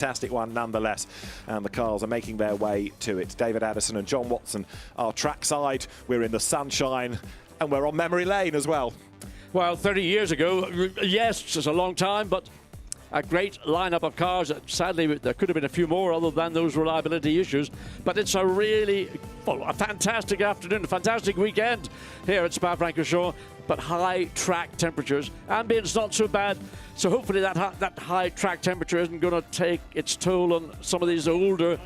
Fantastic one nonetheless, and the cars are making their way to it. David Addison and John Watson are trackside. We're in the sunshine and we're on memory lane as well. Well, 30 years ago, yes, it's a long time, but a great lineup of cars. Sadly, there could have been a few more other than those reliability issues, but it's a really, well, a fantastic afternoon, a fantastic weekend here at Spa-Francorchamps, but high track temperatures. Ambience not so bad, so hopefully that high track temperature isn't going to take its toll on some of these older,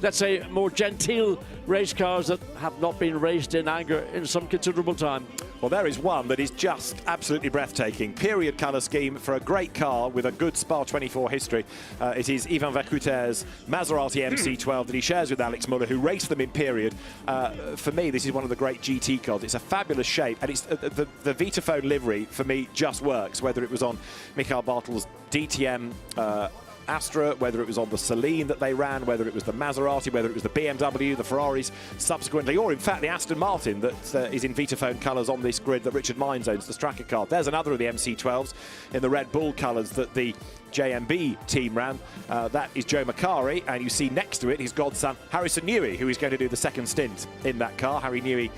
let's say, more genteel race cars that have not been raced in anger in some considerable time. Well, there is one that is just absolutely breathtaking. Period colour scheme for a great car with a good Spa-24 history. It is Yvan Vercouter's Maserati MC12 that he shares with Alex Muller, who raced them in period. For me, this is one of the great GT cars. It's a fabulous shape, and it's the Vitaphone livery, for me, just works, whether it was on Michael Bartel's DTM Astra, whether it was on the Celine that they ran, whether it was the Maserati, whether it was the BMW, the Ferraris subsequently, or in fact the Aston Martin that is in Vitaphone colours on this grid that Richard Mines owns, the Straka car. There's another of the MC12s in the Red Bull colours that the JMB team ran. That is Joe Macari, and you see next to it his godson Harrison Newey, who is going to do the second stint in that car. Harry Newey,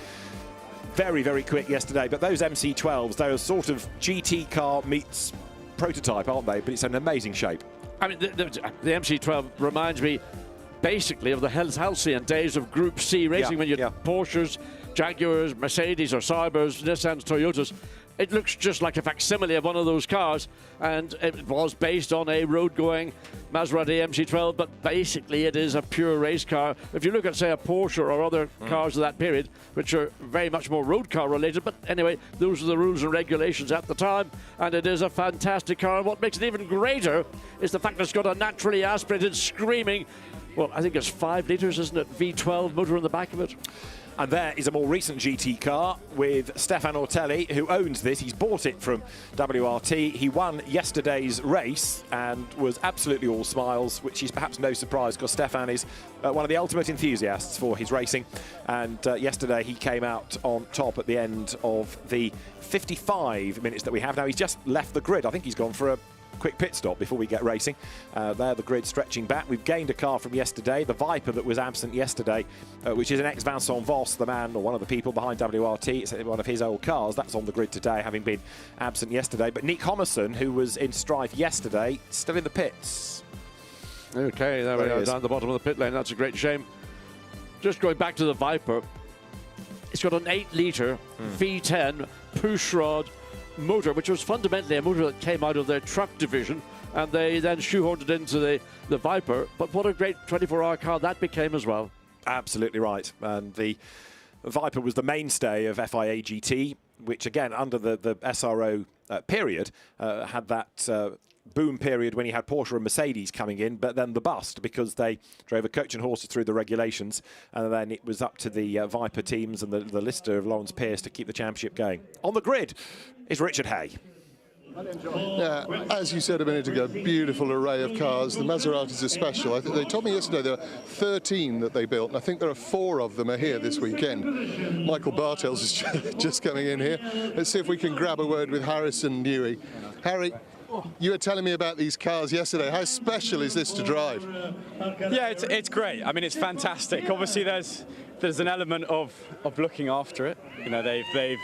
very, very quick yesterday, but those MC12s, they're a sort of GT car meets prototype, aren't they? But it's an amazing shape. I mean, the MC12 reminds me basically of the halcyon days of Group C racing, when you had Porsches, Jaguars, Mercedes or Saibers, Nissans, Toyotas. It looks just like a facsimile of one of those cars, and it was based on a road-going Maserati MC12, but basically it is a pure race car. If you look at, say, a Porsche or other cars of that period, which are very much more road car related, but anyway, those are the rules and regulations at the time, and it is a fantastic car. And what makes it even greater is the fact that it's got a naturally aspirated, screaming, well, I think it's 5 litres, isn't it, V12 motor in the back of it. And there is a more recent GT car with Stefan Ortelli, who owns this. He's bought it from WRT. He won yesterday's race and was absolutely all smiles, which is perhaps no surprise because Stefan is one of the ultimate enthusiasts for his racing. And yesterday he came out on top at the end of the 55 minutes that we have now. He's just left the grid. I think he's gone for a quick pit stop before we get racing. There, the grid stretching back. We've gained a car from yesterday, the Viper that was absent yesterday, which is an ex-Vincent Voss, the man or one of the people behind WRT. It's one of his old cars. That's on the grid today, having been absent yesterday. But Nick Homerson, who was in strife yesterday, still in the pits. Okay, there we are, down the bottom of the pit lane. That's a great shame. Just going back to the Viper, it's got an 8-litre V10 pushrod motor, which was fundamentally a motor that came out of their truck division, and they then shoehorned it into the Viper. But what a great 24-hour car that became as well. Absolutely right. And the Viper was the mainstay of FIA GT, which again, under the SRO period, had that boom period when he had Porsche and Mercedes coming in, but then the bust because they drove a coach and horses through the regulations, and then it was up to the Viper teams and the lister of Lawrence Pierce to keep the championship going. On the grid is Richard Hay. Yeah, as you said a minute ago, beautiful array of cars. The Maseratis are special. I think they told me yesterday there were 13 that they built, and I think there are 4 of them are here this weekend. Michael Bartels is just coming in here. Let's see if we can grab a word with Harrison Newey. Harry, you were telling me about these cars yesterday. How special is this to drive? Yeah, it's great. I mean, it's fantastic. Obviously, there's an element of looking after it. You know, they've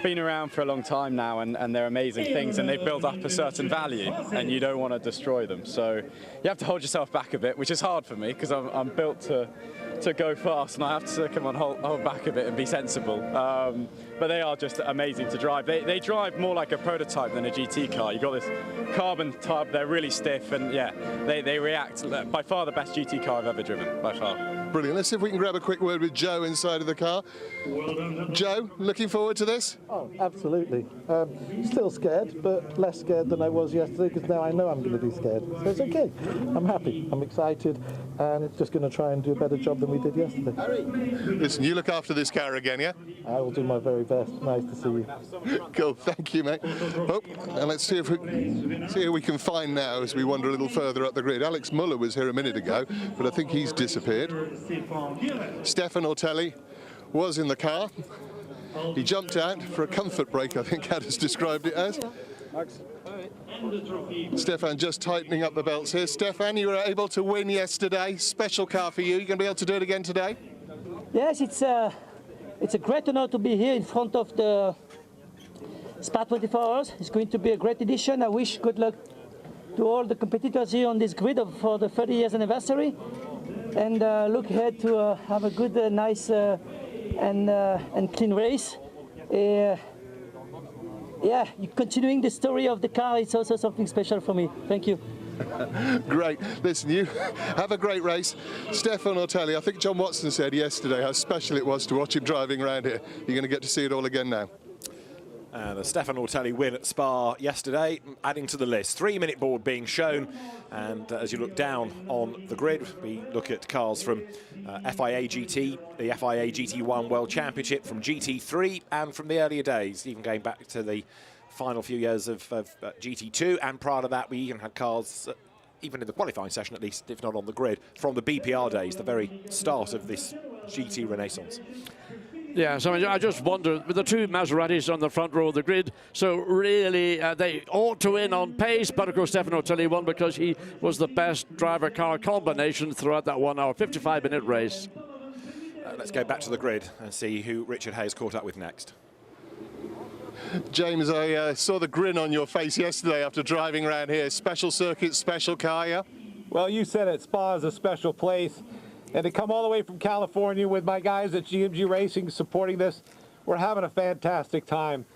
been around for a long time now, and they're amazing things, and they've built up a certain value, and you don't want to destroy them. So you have to hold yourself back a bit, which is hard for me because I'm built to go fast, and I have to come on, hold back a bit and be sensible. But they are just amazing to drive. They drive more like a prototype than a GT car. You've got this carbon tub, they're really stiff, and yeah, they react. By far the best GT car I've ever driven, by far. Brilliant. Let's see if we can grab a quick word with Joe inside of the car. Joe, looking forward to this? Oh, absolutely. Still scared, but less scared than I was yesterday because now I know I'm going to be scared. So it's okay. I'm happy. I'm excited, and it's just going to try and do a better job than we did yesterday. Listen, you look after this car again, yeah? I will do my very best. Nice to see you. Cool. Thank you, mate. Oh, and let's see who we can find now as we wander a little further up the grid. Alex Muller was here a minute ago, but I think he's disappeared. Stefan Ortelli was in the car. He jumped out for a comfort break, I think Ad has described it as. Stefan just tightening up the belts here. Stefan, you were able to win yesterday. Special car for you. You going to be able to do it again today? Yes, it's a great honor to be here in front of the Spa 24 Hours. It's going to be a great edition. I wish good luck to all the competitors here on this grid for the 30 years anniversary, and look ahead to have a good, nice and clean race. Yeah, continuing the story of the car is also something special for me. Thank you. Great. Listen, you have a great race. Stefan Ortelli, I think John Watson said yesterday how special it was to watch him driving around here. You're going to get to see it all again now. And the Stefan Ortelli win at Spa yesterday, adding to the list. 3-minute board being shown, and as you look down on the grid, we look at cars from FIA GT, the FIA GT1 World Championship, from GT3, and from the earlier days, even going back to the final few years of GT2, and prior to that we even had cars, even in the qualifying session at least, if not on the grid, from the BPR days, the very start of this GT renaissance. Yeah, so I just wonder, with the two Maseratis on the front row of the grid, so really they ought to win on pace, but of course Stefan Ortelli won because he was the best driver-car combination throughout that 1 hour, 55-minute race. Let's go back to the grid and see who Richard Hayes caught up with next. James, I saw the grin on your face yesterday after driving around here. Special circuit, special car, yeah? Well, you said it. Spa is a special place. And to come all the way from California with my guys at GMG Racing supporting this, we're having a fantastic time.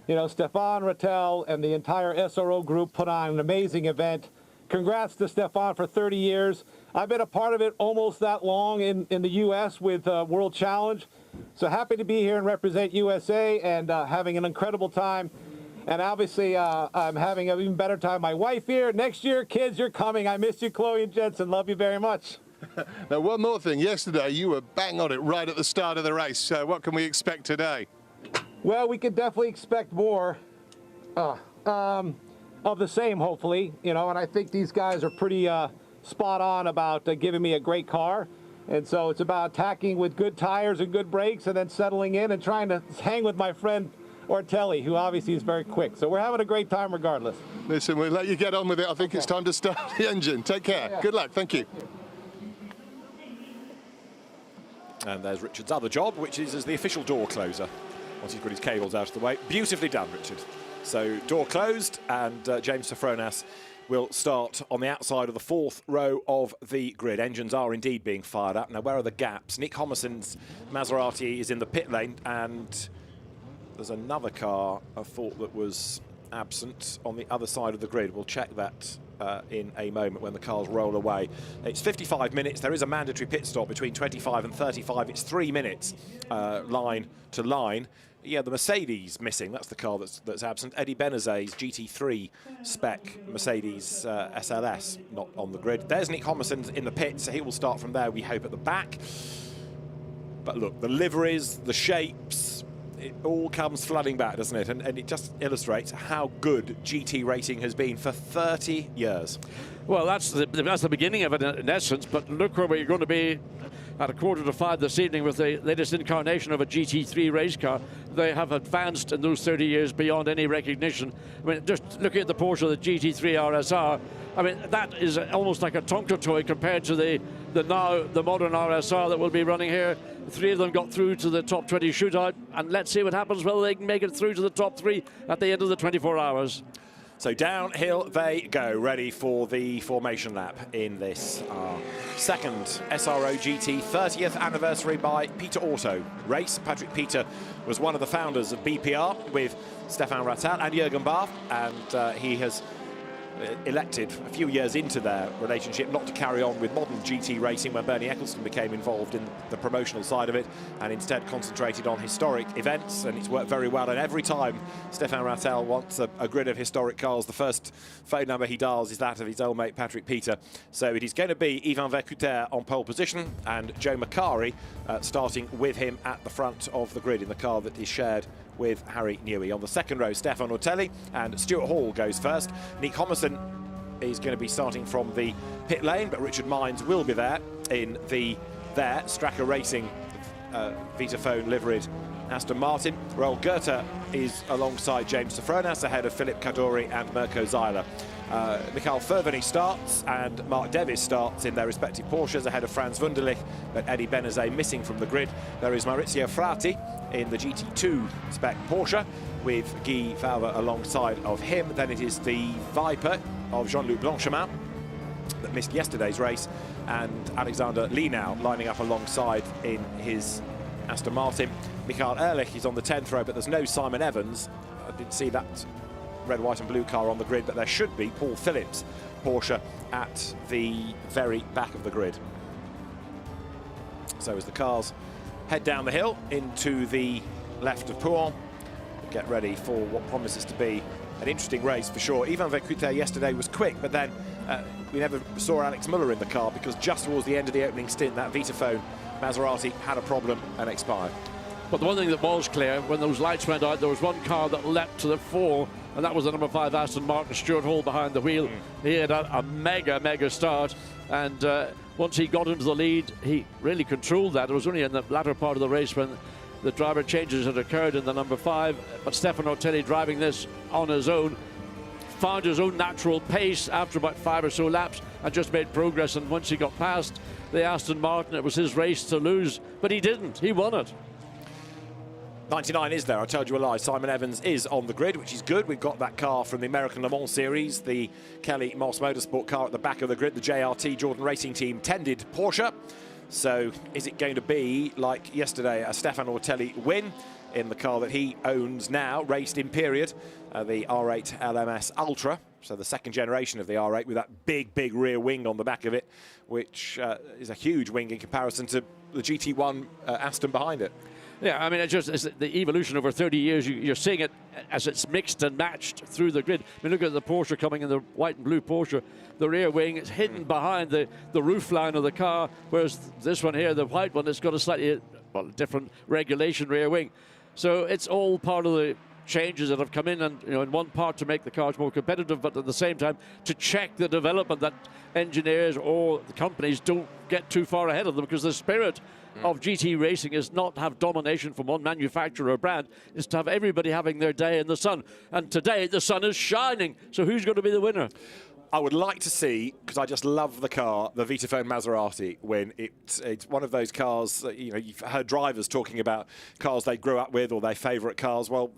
You know, Stefan Rattel and the entire SRO group put on an amazing event. Congrats to Stefan for 30 years. I've been a part of it almost that long in the U.S. with World Challenge. So happy to be here and represent USA and having an incredible time. And obviously, I'm having an even better time. My wife here. Next year, kids, you're coming. I miss you, Chloe and Jensen. Love you very much. Now, one more thing. Yesterday, you were bang on it right at the start of the race. So what can we expect today? Well, we could definitely expect more of the same, hopefully. You know, and I think these guys are pretty spot on about giving me a great car. And so it's about attacking with good tires and good brakes and then settling in and trying to hang with my friend Ortelli, who obviously is very quick. So we're having a great time regardless. Listen, we'll let you get on with it. I think it's time to start the engine. Take care. Yeah. Good luck. Thank you. And there's Richard's other job, which is as the official door closer, once he's got his cables out of the way. Beautifully done, Richard. So door closed, and James Sofronas will start on the outside of the fourth row of the grid. Engines are indeed being fired up. Now, where are the gaps? Nick Homerson's Maserati is in the pit lane, and there's another car, I thought, that was absent on the other side of the grid. We'll check that in a moment when the cars roll away. It's 55 minutes. There is a mandatory pit stop between 25 and 35. It's 3 minutes line to line. Yeah, the Mercedes missing. That's the car that's absent. Eddie Benazet's GT3 spec Mercedes SLS not on the grid. There's Nick Homerson in the pit, so he will start from there, we hope, at the back. But look, the liveries, the shapes, it all comes flooding back, doesn't it? And it just illustrates how good GT racing has been for 30 years. Well, that's the beginning of it in essence, but look where we're going to be at 4:45 this evening with the latest incarnation of a GT3 race car. They have advanced in those 30 years beyond any recognition. I mean, just looking at the Porsche, the GT3 RSR, I mean, that is almost like a Tonka toy compared to the modern RSR that will be running here. 3 of them got through to the top 20 shootout, and let's see what happens, whether they can make it through to the top 3 at the end of the 24 hours. So downhill they go, ready for the formation lap in this second SRO GT 30th anniversary by Peter Auto race. Patrick Peter was one of the founders of BPR with Stefan Rattel and Jürgen Barth, and he has elected a few years into their relationship not to carry on with modern GT racing when Bernie Eccleston became involved in the promotional side of it, and instead concentrated on historic events, and it's worked very well. And every time Stefan Rattel wants a grid of historic cars, the first phone number he dials is that of his old mate Patrick Peter. So it is going to be Ivan Vercuter on pole position and Joe Macari starting with him at the front of the grid in the car that is shared with Harry Newey. On the second row, Stefan Ortelli, and Stuart Hall goes first. Nick Homerson is going to be starting from the pit lane, but Richard Mines will be there in the Stracker Racing Vitaphone liveried Aston Martin. Raoul Goethe is alongside James Sofronas, ahead of Philippe Kaduri and Mirko Zeiler. Michael Ferveny starts and Mark Devis starts in their respective Porsches ahead of Franz Wunderlich, but Eddie Benazet missing from the grid. There is Maurizio Frati in the GT2 spec Porsche with Guy Fauver alongside of him. Then it is the Viper of Jean-Luc Blanchemin that missed yesterday's race, and Alexander Lienau lining up alongside in his Aston Martin. Michael Ehrlich is on the 10th row, but there's no Simon Evans. I didn't see that red, white and blue car on the grid, but there should be Paul Phillips Porsche at the very back of the grid. So as the cars head down the hill into the left of Pouhon, get ready for what promises to be an interesting race for sure. Ivan Vercoutret yesterday was quick, but then we never saw Alex Muller in the car because just towards the end of the opening stint, that Vitaphone Maserati had a problem and expired. But the one thing that was clear, when those lights went out, there was one car that leapt to the fore, and that was the number 5 Aston Martin, Stuart Hall behind the wheel. He had a mega start, and once he got into the lead, he really controlled that. It was only in the latter part of the race when the driver changes had occurred in the number 5, but Stefano Ortelli driving this on his own, found his own natural pace after about 5 or so laps and just made progress. And once he got past the Aston Martin, it was his race to lose, but he didn't. He won it. 99 is there, I told you a lie. Simon Evans is on the grid, which is good. We've got that car from the American Le Mans Series, the Kelly Moss Motorsport car at the back of the grid, the JRT Jordan Racing Team tended Porsche. So is it going to be, like yesterday, a Stefano Ortelli win in the car that he owns now, raced in period, the R8 LMS Ultra, so the second generation of the R8 with that big rear wing on the back of it, which is a huge wing in comparison to the GT1 Aston behind it. Yeah, I mean, it's the evolution over 30 years. You're seeing it as it's mixed and matched through the grid. I mean, look at the Porsche coming in, the white and blue Porsche. The rear wing is hidden behind the roof line of the car, whereas this one here, the white one, it's got a slightly different regulation rear wing. So it's all part of the changes that have come in, and in one part to make the cars more competitive, but at the same time to check the development that engineers or the companies don't get too far ahead of them, because the spirit of GT racing is not to have domination from one manufacturer or brand, is to have everybody having their day in the sun. And today the sun is shining, so who's going to be the winner? I would like to see, because I just love the car, the Vitaphone Maserati, when it's one of those cars that, you've heard drivers talking about cars they grew up with or their favourite cars. Well,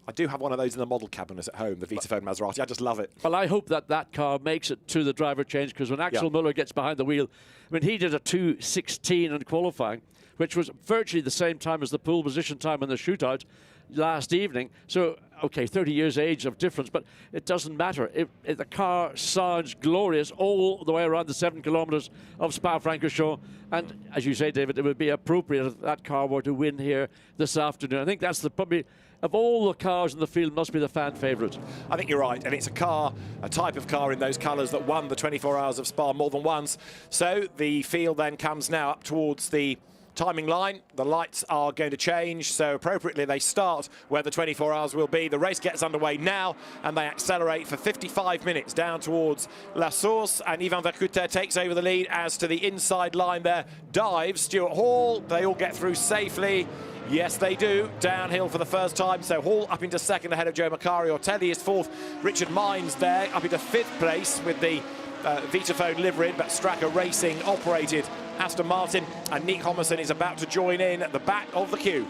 I do have one of those in the model cabinet at home, the Vitaphone Maserati. I just love it. Well, I hope that car makes it to the driver change, because when Axel Muller gets behind the wheel, I mean, he did a 2:16 in qualifying, which was virtually the same time as the pole position time in the shootout last evening. So, okay, 30 years age of difference, but it doesn't matter. The car sounds glorious all the way around the 7 kilometres of Spa-Francorchamps. And as you say, David, it would be appropriate if that car were to win here this afternoon. I think that's probably, of all the cars in the field, must be the fan favourite. I think you're right, and it's a type of car in those colours that won the 24 Hours of Spa more than once. So the field then comes now up towards the timing line. The lights are going to change, so appropriately they start where the 24 hours will be. The race gets underway now, and they accelerate for 55 minutes down towards La Source, and Ivan Vercoutret takes over the lead. As to the inside line there, dives Stuart Hall. They all get through safely. Yes, they do. Downhill for the first time. So Hall up into second ahead of Joe Macari. Ortelli is fourth. Richard Mines there up into fifth place with the Vitaphone livery, but Stracker Racing operated Aston Martin, and Nick Homerson is about to join in at the back of the queue.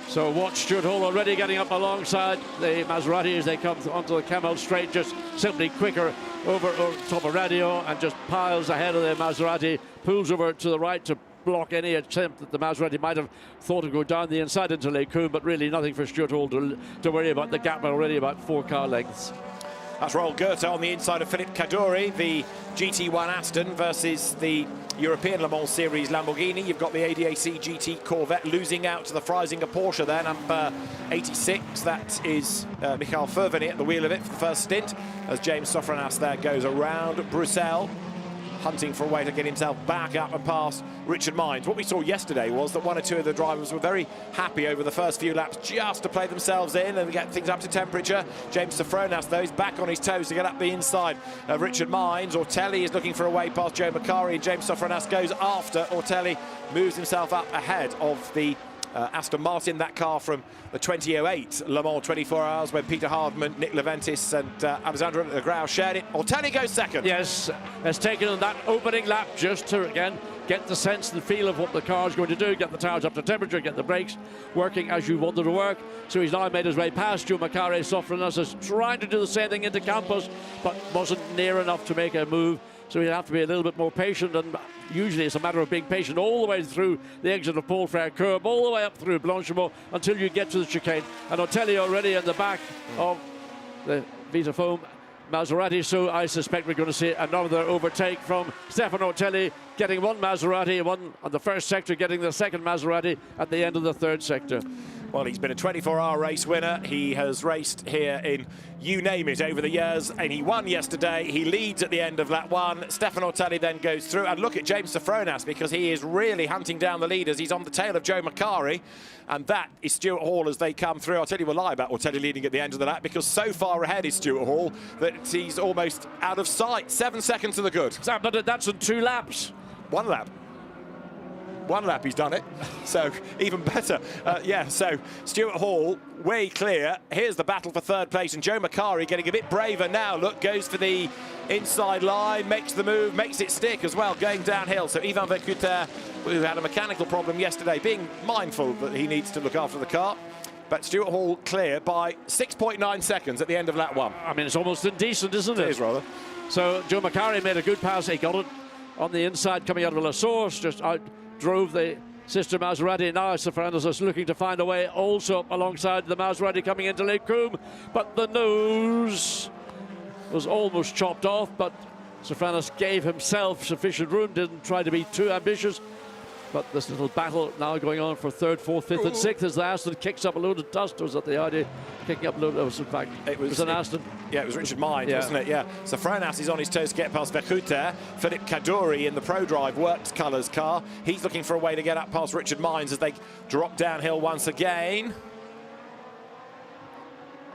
So watch Stuart Hall already getting up alongside the Maserati as they come onto the Camel Straight, just simply quicker over top of radio, and just piles ahead of the Maserati, pulls over to the right to block any attempt that the Maserati might have thought to go down the inside into Les Combes, but really nothing for Stuart Hall to worry about. The gap already about 4 car lengths. That's Raoul Goethe on the inside of Philippe Kaduri, the GT1 Aston versus the European Le Mans Series Lamborghini. You've got the ADAC GT Corvette losing out to the Freisinger Porsche there, number 86. That is Michael Ferveny at the wheel of it for the first stint, as James Sofronas there goes around Bruxelles, hunting for a way to get himself back up and past Richard Mines. What we saw yesterday was that 1 or 2 of the drivers were very happy over the first few laps just to play themselves in and get things up to temperature. James Sofronas, though, is back on his toes to get up the inside of Richard Mines. Ortelli is looking for a way past Joe Macari, and James Sofronas goes after Ortelli, moves himself up ahead of the Aston Martin, that car from the 2008 Le Mans 24 Hours when Peter Hardman, Nick Leventis and Alexandre de Grau shared it. Ortelli goes second. Yes, has taken on that opening lap just to, again, get the sense and feel of what the car is going to do, get the tyres up to temperature, get the brakes working as you want them to work. So he's now made his way past Joe Macari. Sofrenas is trying to do the same thing into Campos, but wasn't near enough to make a move. So he'll have to be a little bit more patient, and usually it's a matter of being patient all the way through the exit of Paul Frere curb, all the way up through Blanchimont until you get to the chicane. And Ortelli already in the back of the Vitafoam Maserati, so I suspect we're going to see another overtake from Stefano Ortelli, getting one Maserati, one on the first sector, getting the second Maserati at the end of the third sector. Well, he's been a 24-hour race winner. He has raced here in you name it over the years, and he won yesterday. He leads at the end of lap 1. Stefano Ortelli then goes through, and look at James Sofronas, because he is really hunting down the leaders. He's on the tail of Joe Macari, and that is Stuart Hall as they come through. I'll tell you a lie about Ortelli leading at the end of the lap, because so far ahead is Stuart Hall that he's almost out of sight. 7 seconds to the good. But that's in 2 laps. 1 lap. 1 lap he's done it, so even better. Yeah, so Stuart Hall way clear. Here's the battle for third place, and Joe Macari getting a bit braver now. Look, goes for the inside line, makes the move, makes it stick as well, going downhill. So Ivan Vercuter, who had a mechanical problem yesterday, being mindful that he needs to look after the car. But Stuart Hall clear by 6.9 seconds at the end of lap 1. I mean, it's almost indecent, isn't it? It is, rather. So Joe Macari made a good pass. He got it on the inside coming out of La Source, just out drove the sister Maserati. Now Sofronas is looking to find a way also alongside the Maserati coming into Lake Coombe, but the nose was almost chopped off, but Sofronas gave himself sufficient room, didn't try to be too ambitious. But this little battle now going on for 3rd, 4th, 5th and 6th as the Aston kicks up a load of dust. Was that the idea? Kicking up a load of, in fact, it was an Aston. Yeah, it was Richard Mines, wasn't it? Yeah. So Sofronas is on his toes to get past Vercuter. Philippe Kaduri in the Pro Drive Works Colours car. He's looking for a way to get up past Richard Mines as they drop downhill once again.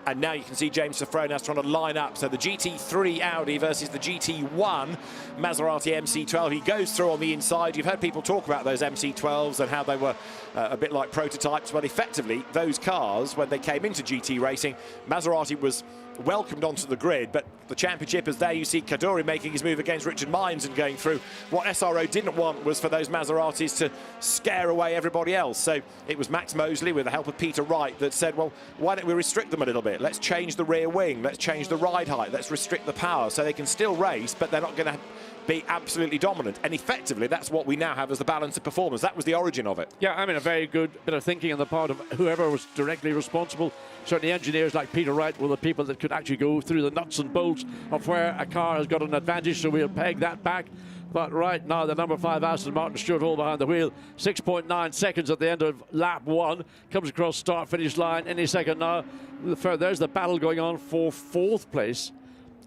And now you can see James Sofronas trying to line up. So the GT3 Audi versus the GT1 Maserati MC12. He goes through on the inside. You've heard people talk about those MC12s and how they were a bit like prototypes. Well, effectively, those cars, when they came into GT racing, Maserati was welcomed onto the grid, but the championship is there. You see Kaduri making his move against Richard Mines and going through. What SRO didn't want was for those Maseratis to scare away everybody else. So it was Max Mosley with the help of Peter Wright that said, well, why don't we restrict them a little bit? Let's change the rear wing, let's change the ride height, let's restrict the power so they can still race, but they're not going to be absolutely dominant. And effectively, that's what we now have as the balance of performance. That was the origin of it. Yeah, I mean, a very good bit of thinking on the part of whoever was directly responsible. Certainly engineers like Peter Wright were the people that could actually go through the nuts and bolts of where a car has got an advantage, so we'll peg that back. But right now, the number 5 Aston Martin, Stuart Hall behind the wheel, 6.9 seconds at the end of lap 1, comes across start-finish line any second now. There's the battle going on for 4th place.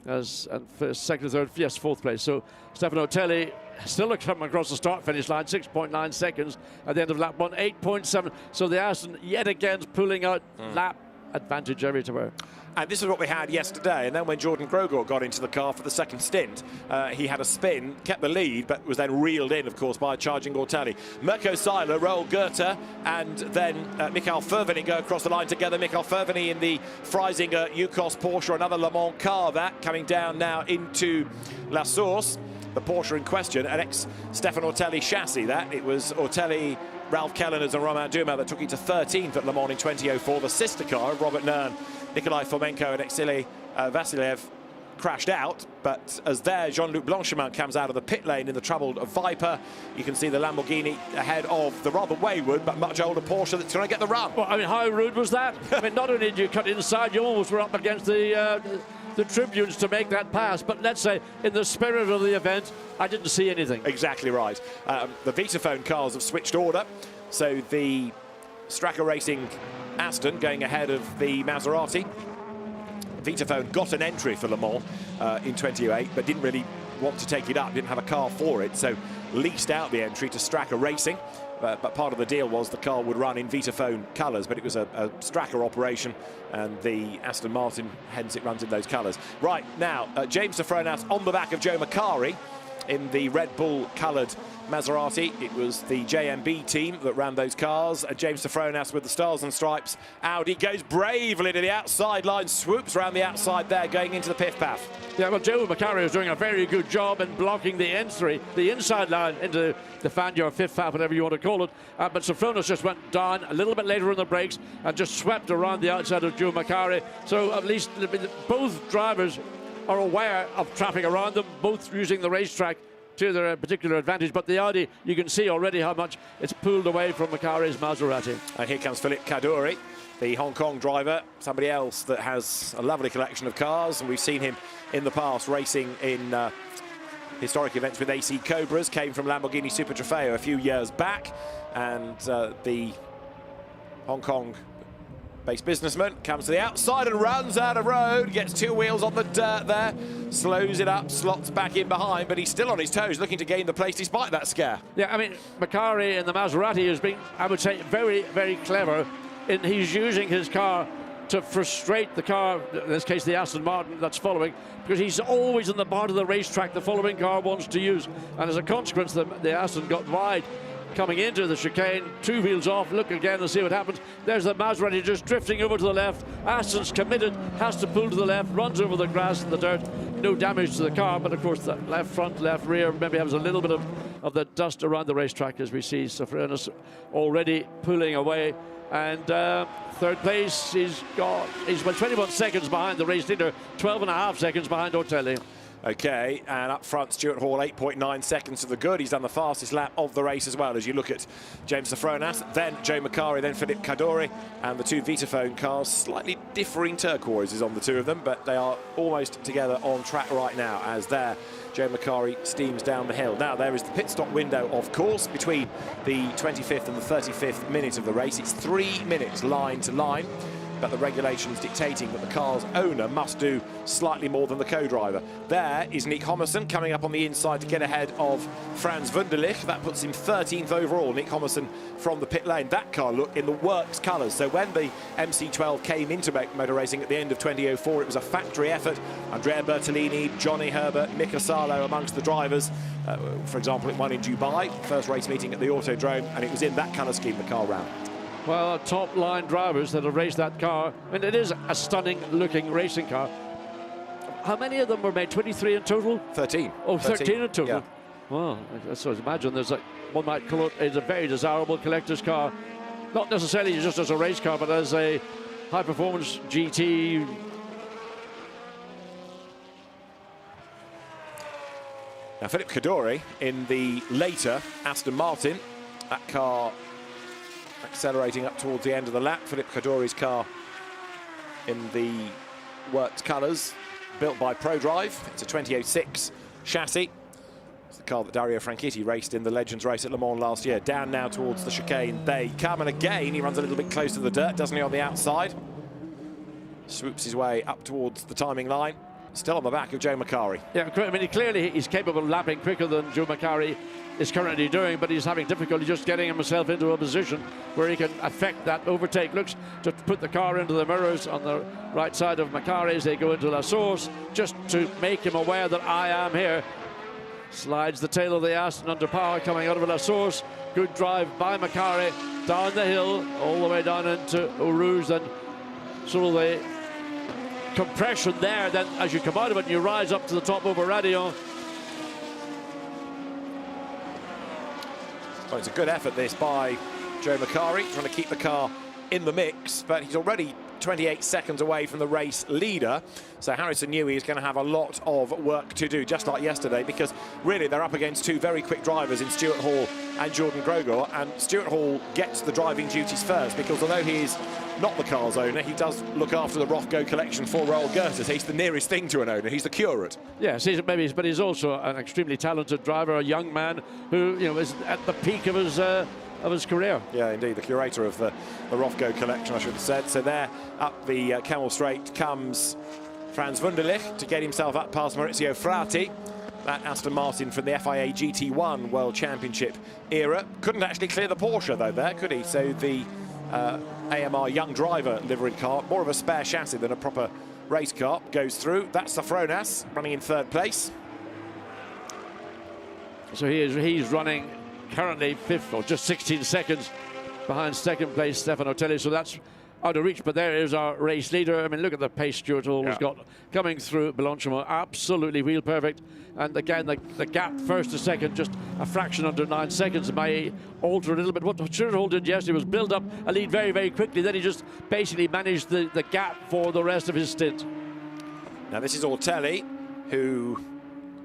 And first, second, third, yes, 4th place. So Stefano Ortelli still coming across the start-finish line, 6.9 seconds at the end of lap 1, 8.7. So the Aston yet again pulling out lap advantage everywhere. And this is what we had yesterday. And then when Jordan Grogor got into the car for the second stint, he had a spin, kept the lead, but was then reeled in, of course, by charging Ortelli. Mirko Seiler, Raoul Goethe, and then Michael Ferveny go across the line together. Michael Ferveny in the Freisinger Yukos Porsche, another Le Mans car, that coming down now into La Source. The Porsche in question, an ex-Stefano Ortelli chassis, that. It was Ortelli, Ralph Kelleners and Romain Dumas that took it to 13th at Le Mans in 2004. The sister car of Robert Nern, Nikolai Fomenko and Exili Vasiliev crashed out, but as there, Jean-Luc Blanchimont comes out of the pit lane in the troubled Viper. You can see the Lamborghini ahead of the rather wayward but much older Porsche that's going to get the run. Well, I mean, how rude was that? I mean, not only did you cut inside, you almost were up against the tribunes to make that pass, but let's say in the spirit of the event, I didn't see anything. Exactly right. The Vitaphone cars have switched order, so the Stracker Racing Aston going ahead of the Maserati. Vitaphone got an entry for Le Mans in 2008, but didn't really want to take it up, didn't have a car for it, so leased out the entry to Stracker Racing. But part of the deal was the car would run in Vitaphone colours, but it was a Stracker operation, and the Aston Martin, hence it runs in those colours. Right, now, James Sofronas on the back of Joe Macari. in the Red Bull coloured Maserati. It was the JMB team that ran those cars. James Safronas with the Stars and Stripes Audi goes bravely to the outside line, swoops around the outside there, going into the piff path. Yeah, well, Joe Macari is doing a very good job in blocking the entry, the inside line into the Fangio fifth path, whatever you want to call it. But Safronas just went down a little bit later in the brakes and just swept around the outside of Joe Macari. So at least both drivers are aware of traffic around them, both using the racetrack to their particular advantage. But the Audi, you can see already how much it's pulled away from Macari's Maserati. And here comes Philippe Kaduri, the Hong Kong driver, somebody else that has a lovely collection of cars, and we've seen him in the past racing in historic events with AC Cobras, came from Lamborghini Super Trofeo a few years back, and the Hong Kong-based businessman comes to the outside and runs out of road, gets two wheels on the dirt there, slows it up, slots back in behind, but he's still on his toes, looking to gain the place despite that scare. Yeah, I mean, Macari in the Maserati has been, I would say, very, very clever. He's using his car to frustrate the car, in this case the Aston Martin that's following, because he's always in the part of the racetrack the following car wants to use. And as a consequence, the Aston got wide coming into the chicane, two wheels off, look again and see what happens. There's the Maserati just drifting over to the left. Aston's committed, has to pull to the left, runs over the grass and the dirt. No damage to the car, but of course the left front, left rear maybe has a little bit of the dust around the racetrack as we see Safronas already pulling away. And third place, he's 21 seconds behind the race leader, 12.5 seconds behind Ortelli. Okay, and up front, Stuart Hall, 8.9 seconds to the good. He's done the fastest lap of the race as well, as you look at James Safronas, then Joe Macari, then Philippe Kaduri, and the two Vitaphone cars, slightly differing turquoises on the two of them, but they are almost together on track right now, as there Joe Macari steams down the hill. Now, there is the pit stop window, of course, between the 25th and the 35th minute of the race. It's 3 minutes line to line, but the regulations dictating that the car's owner must do slightly more than the co-driver. There is Nick Homerson coming up on the inside to get ahead of Frans Wunderlich. That puts him 13th overall, Nick Homerson from the pit lane. That car, look, in the works colours. So when the MC12 came into motor racing at the end of 2004, it was a factory effort. Andrea Bertolini, Johnny Herbert, Mika Salo amongst the drivers. For example, it won in Dubai, first race meeting at the Autodrome, and it was in that colour scheme the car ran. Well, top line drivers that have raced that car, and it is a stunning looking racing car. How many of them were made? 23 in total? 13. Oh, 13 in total. Yeah. Well, so imagine there's one might call it a very desirable collector's car, not necessarily just as a race car, but as a high performance GT. Now, Philippe Kaduri in the later Aston Martin, that car accelerating up towards the end of the lap. Philippe Kaduri's car in the works colours, built by ProDrive. It's a 2006 chassis. It's the car that Dario Franchitti raced in the Legends race at Le Mans last year. Down now towards the chicane. They come, and again he runs a little bit close to the dirt, doesn't he, on the outside? Swoops his way up towards the timing line. Still on the back of Joe Macari. Yeah, I mean, clearly he's capable of lapping quicker than Joe Macari is currently doing, but he's having difficulty just getting himself into a position where he can affect that overtake. Looks to put the car into the mirrors on the right side of Macari as they go into La Source, just to make him aware that I am here. Slides the tail of the Aston under power coming out of La Source. Good drive by Macari down the hill, all the way down into Eau Rouge, and sort of the compression there. Then as you come out of it and you rise up to the top over Radillon. Well, it's a good effort, this, by Joe Macari, trying to keep the car in the mix, but he's already 28 seconds away from the race leader. So Harrison Newey is going to have a lot of work to do, just like yesterday, because really they're up against two very quick drivers in Stuart Hall and Jordan Grogor, and Stuart Hall gets the driving duties first, because although he is not the car's owner, he does look after the Rothko collection for Royal Gerters. He's the nearest thing to an owner. He's the curate. Yes, but he's also an extremely talented driver, a young man who, you know, is at the peak of his career. Yeah, indeed, the curator of the Rothko collection, I should have said. So there, up the Camel Straight comes Frans Wunderlich to get himself up past Maurizio Frati. That Aston Martin from the FIA GT1 World Championship era. Couldn't actually clear the Porsche, though, there, could he? So the AMR Young Driver livery car, more of a spare chassis than a proper race car, goes through. That's Safronas running in third place. So he's running currently 5th, or just 16 seconds behind second place Stefano Telli. So that's out of reach. But there is our race leader. I mean, look at the pace Stuart Hall has got coming through Blanchimont. Absolutely wheel perfect. And again, the gap first to second, just a fraction under 9 seconds, may alter a little bit. What Stuart Hall did yesterday was build up a lead very, very quickly. Then he just basically managed the gap for the rest of his stint. Now this is Ortelli, who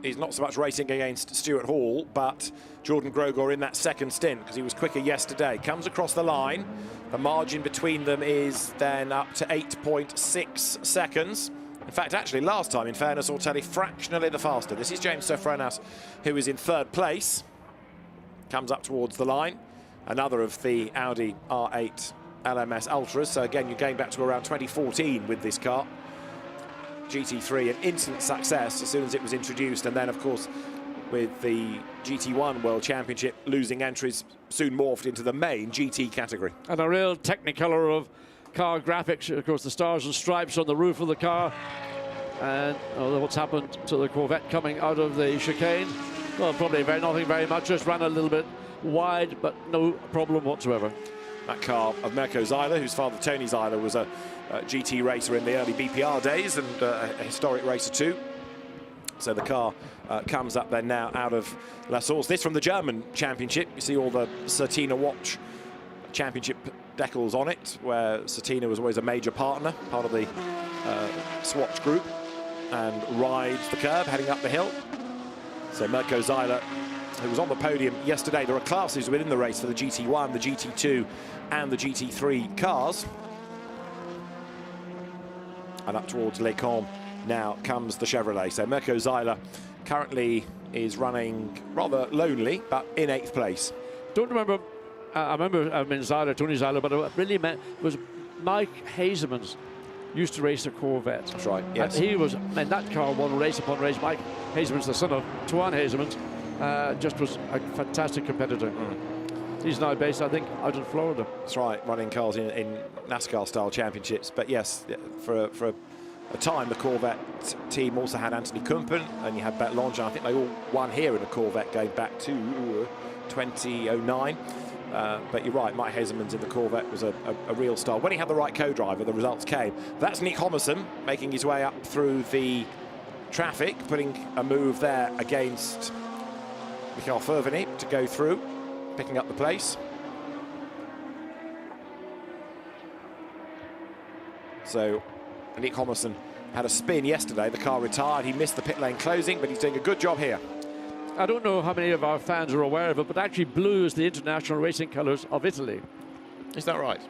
is not so much racing against Stuart Hall, but Jordan Grogor in that second stint, because he was quicker yesterday. Comes across the line. The margin between them is then up to 8.6 seconds. In fact, actually, last time, in fairness, Ortelli fractionally the faster. This is James Sofronas, who is in 3rd place. Comes up towards the line. Another of the Audi R8 LMS Ultras. So again, you're going back to around 2014 with this car. GT3, an instant success as soon as it was introduced, and then of course with the GT1 World Championship losing entries, soon morphed into the main GT category. And a real technicolor of car graphics. Of course, the stars and stripes on the roof of the car, and what's happened to the Corvette coming out of the chicane? Well, probably nothing very much, just ran a little bit wide, but no problem whatsoever. That car of Mirko Zeiler, whose father Tony Zeiler was a GT racer in the early BPR days, and a historic racer too. So the car comes up then now out of La Source. This from the German Championship. You see all the Certina watch championship decals on it, where Certina was always a major partner, part of the Swatch group, and rides the curb heading up the hill. So Mirko Zeiler, who was on the podium yesterday. There are classes within the race for the GT1, the GT2 and the GT3 cars. And up towards Les Combes now comes the Chevrolet. So Mirko Zeiler currently is running rather lonely, but in 8th place. Don't remember, I remember Zeiler, Tony Zeiler, but it really meant was Mike Hazelman's used to race a Corvette. That's right, yes. And he was, and that car won race upon race. Mike Hazelman's the son of Tuan Hazelman, just was a fantastic competitor. He's now based, I think, out in Florida. That's right, running cars in NASCAR-style championships. But yes, for a time, the Corvette team also had Anthony Kumpen, and you had Bert Lange. I think they all won here in a Corvette going back to 2009. But you're right, Mike Hazelman's in the Corvette was a real star. When he had the right co-driver, the results came. That's Nick Homerson making his way up through the traffic, putting a move there against Michael Fervini to go through, picking up the place. So Nick Homerson had a spin yesterday. The car retired. He missed the pit lane closing, but he's doing a good job here. I don't know how many of our fans are aware of it, but actually blue is the international racing colours of Italy. Is that right?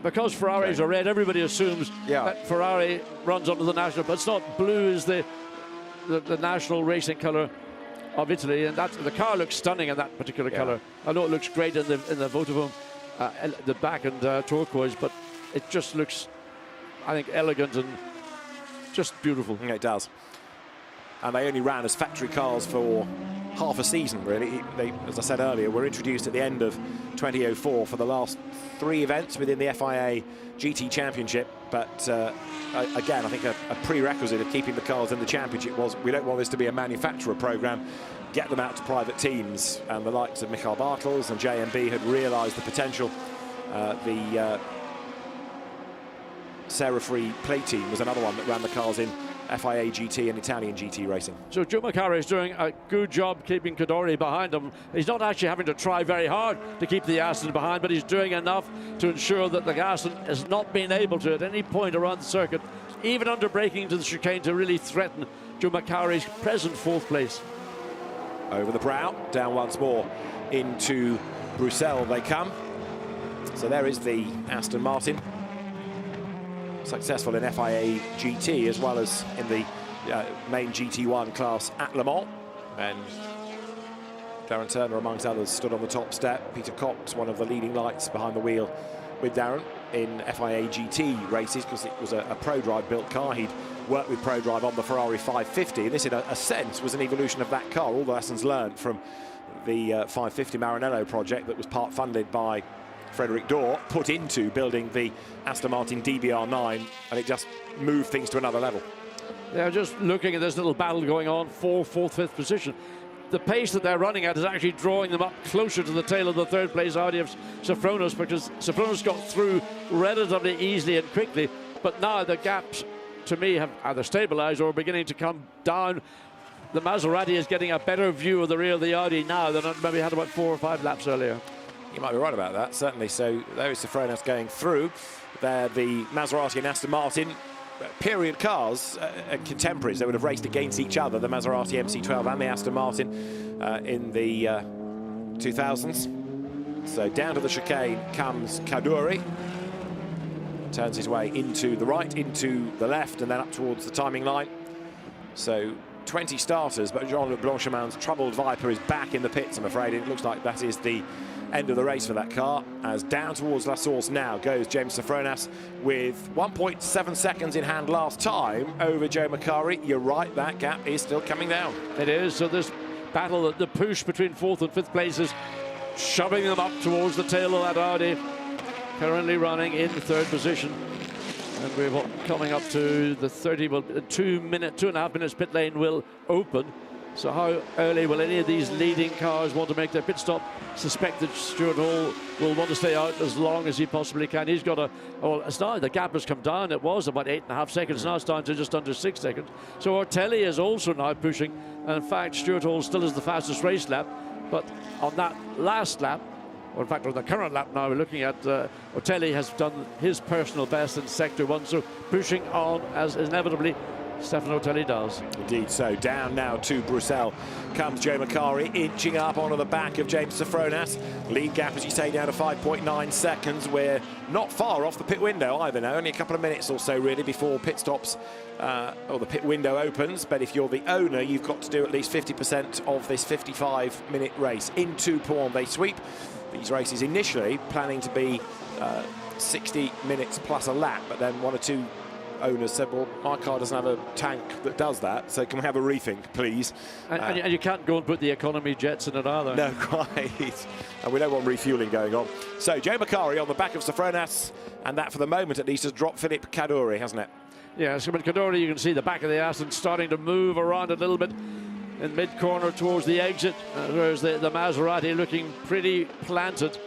Because Ferraris are red, everybody assumes that Ferrari runs under the national, but it's not. Blue is the national racing colour of Italy, and the car looks stunning in that particular colour. I know it looks great in the Votivum, the back and turquoise, but it just looks, I think, elegant and just beautiful. Yeah, it does. And they only ran as factory cars for half a season, really. They, as I said earlier, were introduced at the end of 2004 for the last 3 events within the FIA GT Championship. But again, I think a prerequisite of keeping the cars in the championship was we don't want this to be a manufacturer program. Get them out to private teams. And the likes of Michael Bartels and JMB had realised the potential. The Serra-free plate team was another one that ran the cars in FIA GT and Italian GT racing. So Joe Macari is doing a good job keeping Kaduri behind him. He's not actually having to try very hard to keep the Aston behind, but he's doing enough to ensure that the Aston has not been able to, at any point around the circuit, even under braking to the chicane, to really threaten Joe Macari's present 4th place. Over the brow, down once more into Bruxelles they come. So there is the Aston Martin. Successful in FIA GT as well as in the main GT1 class at Le Mans. And Darren Turner, amongst others, stood on the top step. Peter Cox, one of the leading lights behind the wheel with Darren in FIA GT races, because it was a ProDrive built car. He'd worked with ProDrive on the Ferrari 550, and this in a sense was an evolution of that car. All the lessons learned from the 550 Maranello project that was part funded by Frederick Dorr, put into building the Aston Martin DBR9, and it just moved things to another level. Yeah, just looking at this little battle going on for 4th, 5th position. the pace that they're running at is actually drawing them up closer to the tail of the third place Audi of Sofronos, because Sofronos got through relatively easily and quickly, but now the gaps to me have either stabilized or are beginning to come down. The Maserati is getting a better view of the rear of the Audi now than it maybe had about 4 or 5 laps earlier. You might be right about that, certainly. So there is Sofronas going through. There, the Maserati and Aston Martin, period cars, contemporaries. They would have raced against each other, the Maserati MC12 and the Aston Martin in the 2000s. So down to the chicane comes Kaduri. Turns his way into the right, into the left, and then up towards the timing line. So 20 starters, but Jean-Luc Blanchemin's troubled Viper is back in the pits, I'm afraid. It looks like that is the end of the race for that car, as down towards La Source now goes James Sofronas with 1.7 seconds in hand last time over Joe Macari. You're right, that gap is still coming down. It is. So this battle, the push between 4th and 5th places, shoving them up towards the tail of that Audi, currently running in 3rd position. And we're coming up to the 30, well, 2.5 minutes pit lane will open. So how early will any of these leading cars want to make their pit stop? Suspect that Stuart Hall will want to stay out as long as he possibly can. He's got it's now the gap has come down. It was about 8.5 seconds. Now it's down to just under 6 seconds. So Ortelli is also now pushing. And in fact, Stuart Hall still is the fastest race lap. But on that last lap, or in fact on the current lap now, we're looking at Ortelli has done his personal best in Sector 1. So pushing on as inevitably Stefano Ortelli does. Indeed so. Down now to Bruxelles comes Joe Macari, inching up onto the back of James Sofronas. Lead gap, as you say, down to 5.9 seconds. We're not far off the pit window either now. Only a couple of minutes or so really before pit stops or the pit window opens. But if you're the owner, you've got to do at least 50% of this 55-minute race. Into Pont they sweep. These races initially planning to be 60 minutes plus a lap, but then one or two owners said, well, my car doesn't have a tank that does that, so can we have a rethink, please? And you can't go and put the economy jets in it either. No, quite. And we don't want refueling going on. So Joe Macari on the back of Sofronas, and that for the moment at least has dropped Philippe Kaduri, hasn't it? Yeah, so with Kaduri, you can see the back of the Aston starting to move around a little bit in mid-corner towards the exit, whereas the Maserati looking pretty planted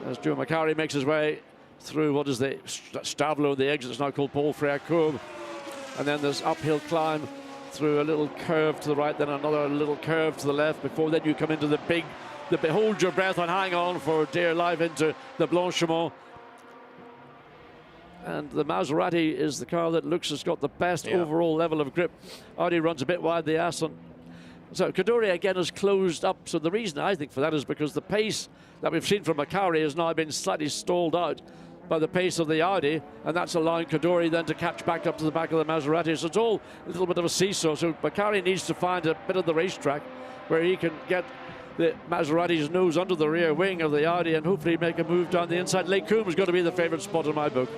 as Joe Macari makes his way through what is the Stavlo, the exit is now called Paul Frere Courbe, and then there's uphill climb through a little curve to the right, then another little curve to the left, before then you come into the hold your breath and hang on for dear life into the Blanchimont. And the Maserati is the car that looks has got the best overall level of grip. Audi runs a bit wide, the Aston. So Kaduri again has closed up. So the reason I think for that is because the pace that we've seen from Macari has now been slightly stalled out by the pace of the Audi, and that's allowing Kaduri then to catch back up to the back of the Maserati. So it's all a little bit of a seesaw. So Macari needs to find a bit of the racetrack where he can get the Maserati's nose under the rear wing of the Audi and hopefully make a move down the inside. Les Combes is going to be the favourite spot in my book.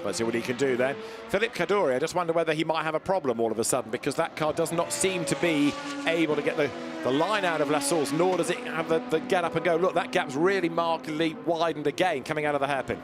Let's see what he can do then. Philippe Kaduri, I just wonder whether he might have a problem all of a sudden, because that car does not seem to be able to get the line out of La Source, nor does it have the get up and go. Look, that gap's really markedly widened again coming out of the hairpin.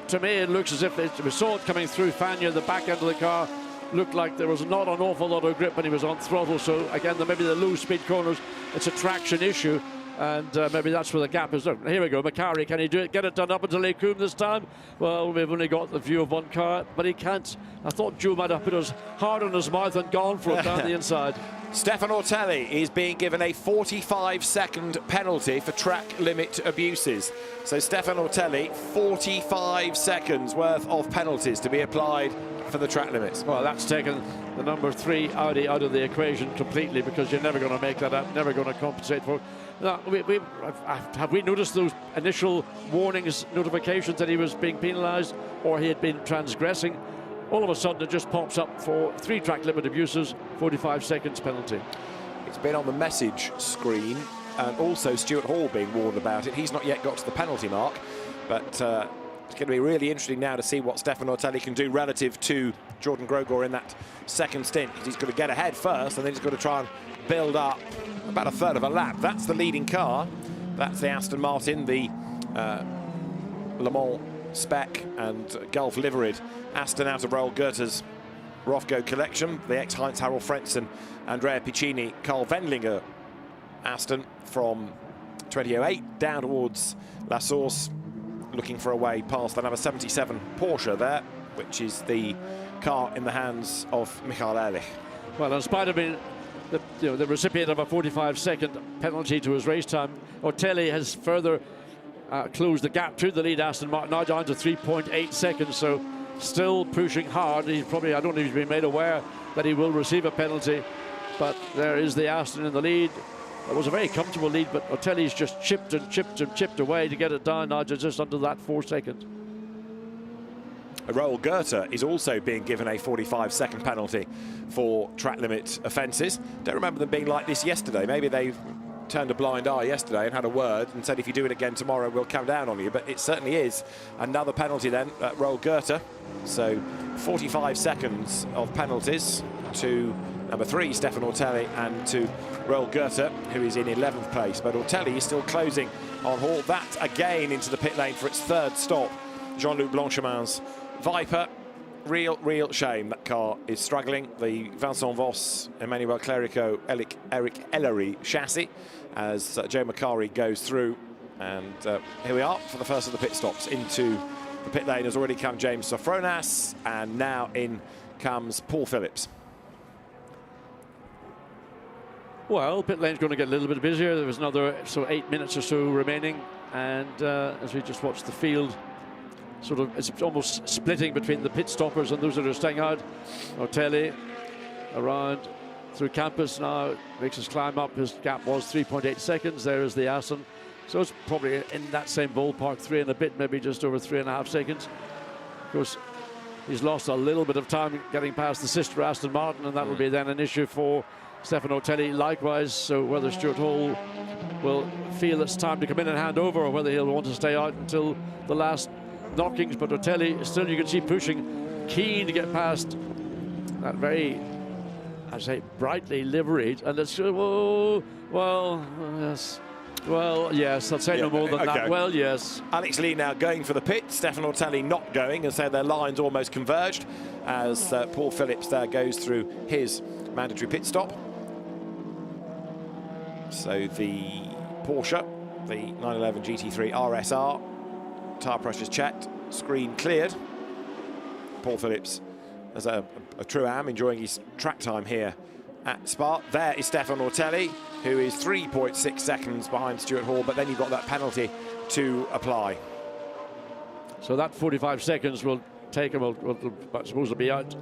To me, it looks as if we saw it coming through Fagna, the back end of the car. Looked like there was not an awful lot of grip when he was on throttle. So again, maybe the low speed corners, it's a traction issue. And maybe that's where the gap is. Here we go, Macari, can he do it? Get it done up until Les Combes this time? Well, we've only got the view of one car, but he can't. I thought Joe might have put his heart on his mouth and gone for it down the inside. Stefano Ortelli is being given a 45-second penalty for track limit abuses. So Stefano Ortelli, 45 seconds worth of penalties to be applied for the track limits. Well, that's taken the number 3 Audi out of the equation completely, because you're never going to make that up, never going to compensate for it. Now, have we noticed those initial warnings, notifications that he was being penalised or he had been transgressing? All of a sudden, it just pops up for 3 track limit abuses, 45 seconds penalty. It's been on the message screen, and also Stuart Hall being warned about it. He's not yet got to the penalty mark, but it's going to be really interesting now to see what Stefano Ortelli can do relative to Jordan Grosjean in that second stint, because he's got to get ahead first, and then he's got to try and build up about a third of a lap. That's the leading car. That's the Aston Martin, the Le Mans spec and Gulf liveried Aston out of Raoul Goethes' Rofco collection. The ex-Heinz Harald Frentzen, Andrea Piccini, Carl Wendlinger Aston from 2008 down towards La Source, looking for a way past the number 77 Porsche there, which is the car in the hands of Michael Ehrlich. Well, in spite of being the recipient of a 45-second penalty to his race time, Ortelli has further closed the gap to the lead Aston Martin, now down to 3.8 seconds, so still pushing hard. He's probably, I don't think he's been made aware that he will receive a penalty, but there is the Aston in the lead. It was a very comfortable lead, but Ortelli's just chipped and chipped and chipped away to get it down now to just under that 4 seconds. Raoul Goethe is also being given a 45-second penalty for track limit offences. Don't remember them being like this yesterday. Maybe they turned a blind eye yesterday and had a word and said, if you do it again tomorrow, we'll come down on you. But it certainly is another penalty then at Raoul Goethe. So 45 seconds of penalties to number 3, Stefan Ortelli, and to Raoul Goethe, who is in 11th place. But Ortelli is still closing on Hall. That again into the pit lane for its 3rd stop. Jean-Luc Blanchemin's Viper. Real shame that car is struggling. The Vincent Voss, Emmanuel Clerico, Eric Ellery chassis as Joe Macari goes through. And here we are for the first of the pit stops. Into the pit lane has already come James Sofronas, and now in comes Paul Phillips. Well, pit lane's going to get a little bit busier. There was another 8 minutes or so remaining, and as we just watched the field, sort of it's almost splitting between the pit stoppers and those that are staying out. Ortelli around through Campus now makes his climb up. His gap was 3.8 seconds. There is the Aston. So it's probably in that same ballpark, 3 and a bit, maybe just over 3.5 seconds. Of course, he's lost a little bit of time getting past the sister Aston Martin, and that will be then an issue for Stefan Ortelli likewise. So whether Stuart Hall will feel it's time to come in and hand over, or whether he'll want to stay out until the last knockings. But Ortelli still, you can see, pushing, keen to get past that very, I say, brightly liveried, and it's yes, I'll say no more than that. Well, yes. Alex Lee now going for the pit, Stefan Ortelli not going, and so their lines almost converged as Paul Phillips there goes through his mandatory pit stop. So the Porsche, the 911 GT3 RSR, tyre pressures checked, screen cleared. Paul Phillips as a true am enjoying his track time here at Spa. There is Stefan Ortelli, who is 3.6 seconds behind Stuart Hall, but then you've got that penalty to apply. So that 45 seconds will take him, I suppose, to be out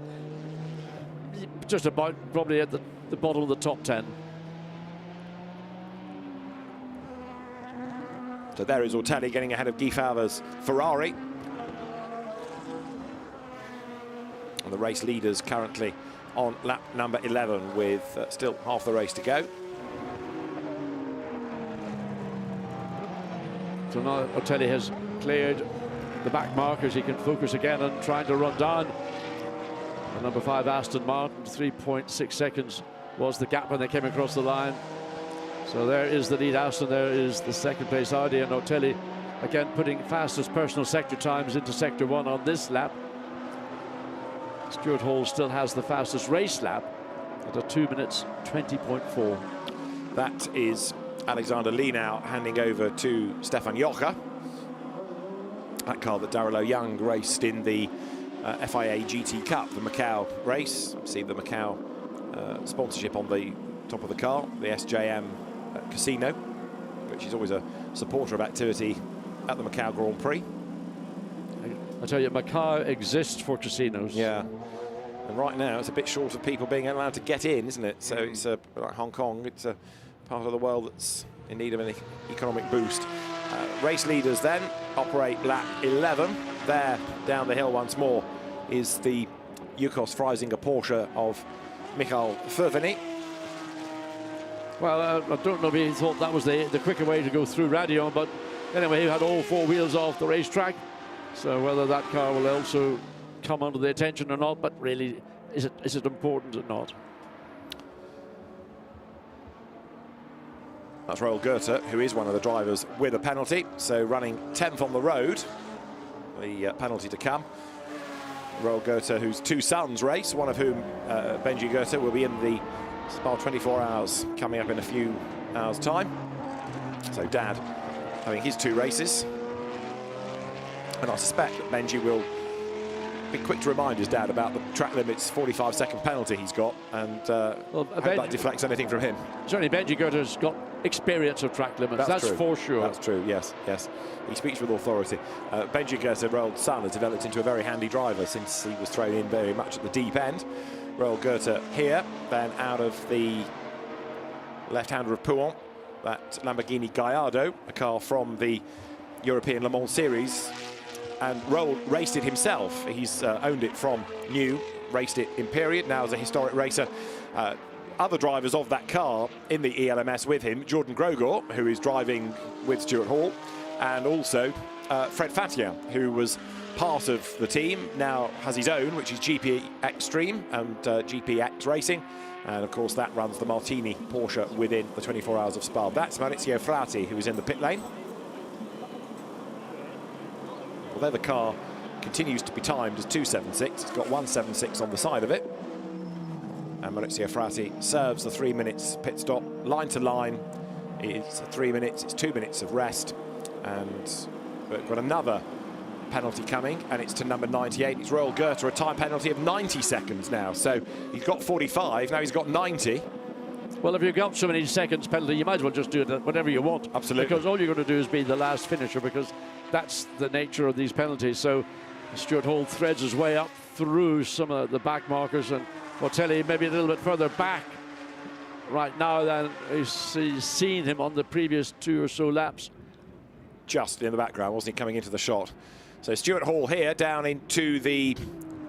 just about probably at the bottom of the top 10. So there is Ortelli getting ahead of Guy Fauver's Ferrari. And the race leaders currently on lap number 11 with still half the race to go. So now Ortelli has cleared the back markers. He can focus again on trying to run down the number 5 Aston Martin. 3.6 seconds was the gap when they came across the line. So there is the lead Aston, there is the second place Audi, and Ortelli again putting fastest personal sector times into sector 1 on this lap. Stuart Hall still has the fastest race lap at a 2 minutes 20.4. That is Alexander Lee now handing over to Stefan Jocher. That car that Darrell Young raced in the FIA GT Cup, the Macau race. See the Macau sponsorship on the top of the car, the SJM Casino, which is always a supporter of activity at the Macau Grand Prix. I tell you, Macau exists for casinos. Yeah, and right now it's a bit short of people being allowed to get in, isn't it? So it's like Hong Kong, it's a part of the world that's in need of an economic boost. Race leaders then operate lap 11. There, down the hill once more, is the Yukos Freisinger Porsche of Michael Furveny. Well, I don't know if he thought that was the quicker way to go through Radion, but anyway, he had all 4 wheels off the racetrack. So whether that car will also come under the attention or not, but really, is it important or not? That's Raoul Goethe, who is one of the drivers with a penalty, so running 10th on the road. The penalty to come. Raoul Goethe, whose 2 sons race, one of whom, Benji Goethe, will be in the Spa 24 Hours coming up in a few hours' time. So Dad having his 2 races. And I suspect that Benji will be quick to remind his dad about the track limits 45-second penalty he's got, and hope that deflects anything from him. Certainly Benji Goetter's got experience of track limits, that's for sure. That's true, yes, yes. He speaks with authority. Benji Goether, Roald son, has developed into a very handy driver since he was thrown in very much at the deep end. Roald Goether here, then out of the left-hander of Pouon, that Lamborghini Gallardo, a car from the European Le Mans Series. And Roald raced it himself. He's owned it from new, raced it in period, now as a historic racer. Other drivers of that car in the ELMS with him, Jordan Grogor, who is driving with Stuart Hall, and also Fred Fatien, who was part of the team, now has his own, which is GP Extreme and GPX Racing. And of course that runs the Martini Porsche within the 24 Hours of Spa. That's Maurizio Frati, who is in the pit lane. Although the car continues to be timed as 2.76, it's got 1.76 on the side of it. And Maurizio Frati serves the 3 minutes pit stop, line to line. It's 3 minutes, it's 2 minutes of rest. And we've got another penalty coming, and it's to number 98. It's Roald Goether, a time penalty of 90 seconds now. So he's got 45, now he's got 90. Well, if you've got so many seconds penalty, you might as well just do it whatever you want. Absolutely. Because all you're going to do is be the last finisher, because that's the nature of these penalties. So Stuart Hall threads his way up through some of the back markers, and Mortelli maybe a little bit further back right now than he's seen him on the previous 2 or so laps. Just in the background, wasn't he, coming into the shot? So Stuart Hall here down into the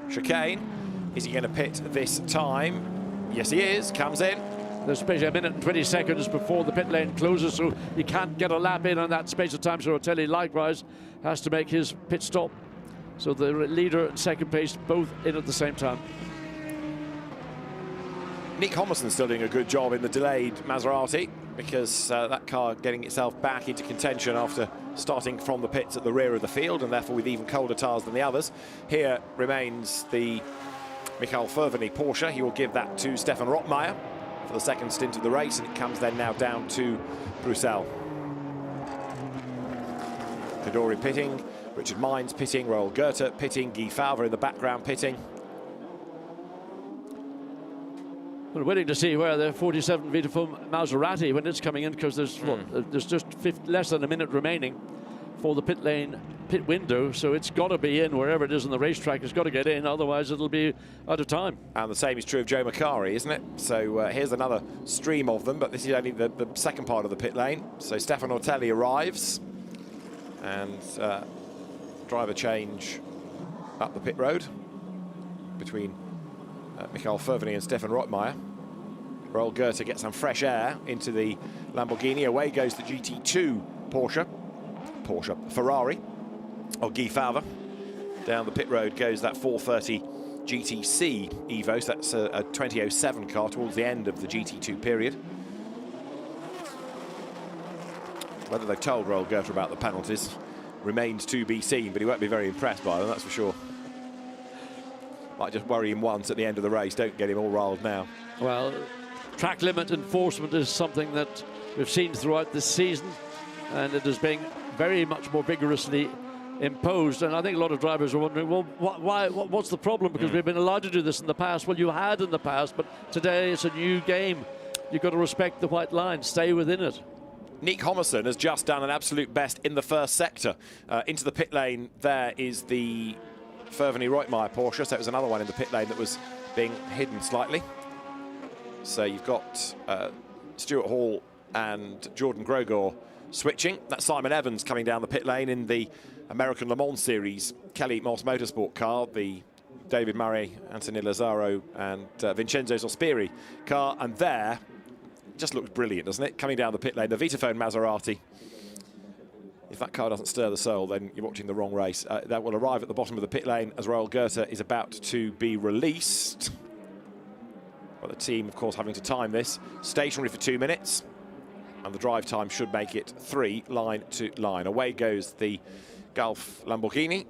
chicane. Is he going to pit this time? Yes, he is. Comes in. There's basically a minute and 20 seconds before the pit lane closes, so you can't get a lap in on that space of time. So Rotelli likewise has to make his pit stop. So the leader and second place both in at the same time. Nick Homerson's still doing a good job in the delayed Maserati, because that car getting itself back into contention after starting from the pits at the rear of the field, and therefore with even colder tyres than the others. Here remains the Michael Ferveny Porsche. He will give that to Stefan Rottmeier for the second stint of the race, and it comes then now down to Bruxelles. Kaduri pitting, Richard Mines pitting, Roald Goether pitting, Guy Falver in the background pitting. We're waiting to see where the 47 Vitafilm Maserati, when it's coming in, because there's just less than a minute remaining for the pit lane pit window, so it's got to be in wherever it is in the racetrack. It's got to get in, otherwise it'll be out of time. And the same is true of Joe Macari, isn't it? So here's another stream of them, but this is only the second part of the pit lane. So Stefan Ortelli arrives, and driver change up the pit road between Michael Ferveny and Stefan Rottmeier. Roald Goether gets some fresh air into the Lamborghini. Away goes the GT2 Ferrari of Guy Falver. Down the pit road goes that 430 GTC Evo. So that's a 2007 car towards the end of the GT2 period. Whether they've told Roald Goether about the penalties remains to be seen, but he won't be very impressed by them, that's for sure. Might just worry him once at the end of the race, don't get him all riled now. Well, track limit enforcement is something that we've seen throughout this season, and it is being very much more vigorously imposed. And I think a lot of drivers are wondering, well, what's the problem? Because we've been allowed to do this in the past. Well, you had in the past, but today it's a new game. You've got to respect the white line, stay within it. Nick Homerson has just done an absolute best in the first sector. Into the pit lane, there is the Ferveny Rottmeier Porsche, so it was another one in the pit lane that was being hidden slightly. So you've got Stuart Hall and Jordan Grogor switching. That's Simon Evans coming down the pit lane in the American Le Mans Series Kelly Moss Motorsport car, the David Murray, Anthony Lazzaro and Vincenzo Sospiri car. And there, just looks brilliant, doesn't it? Coming down the pit lane, the Vitafone Maserati. If that car doesn't stir the soul, then you're watching the wrong race. That will arrive at the bottom of the pit lane as Roald Goether is about to be released. Well, the team, of course, having to time this. Stationary for 2 minutes. And the drive time should make it 3, line to line. Away goes the Gulf Lamborghini.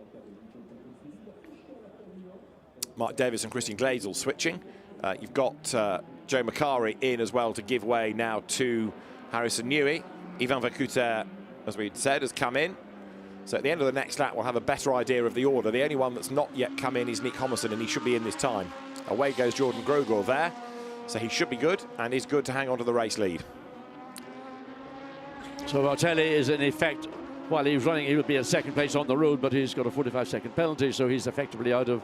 Mark Davis and Christian Glazel switching. You've got Joe Macari in as well to give way now to Harrison Newey. Ivan Vercouter, as we said, has come in. So at the end of the next lap, we'll have a better idea of the order. The only one that's not yet come in is Nick Homerson, and he should be in this time. Away goes Jordan Grogor there. So he should be good, and is good to hang on to the race lead. So Artelli is in effect, while he was running, he would be in second place on the road, but he's got a 45-second penalty, so he's effectively out of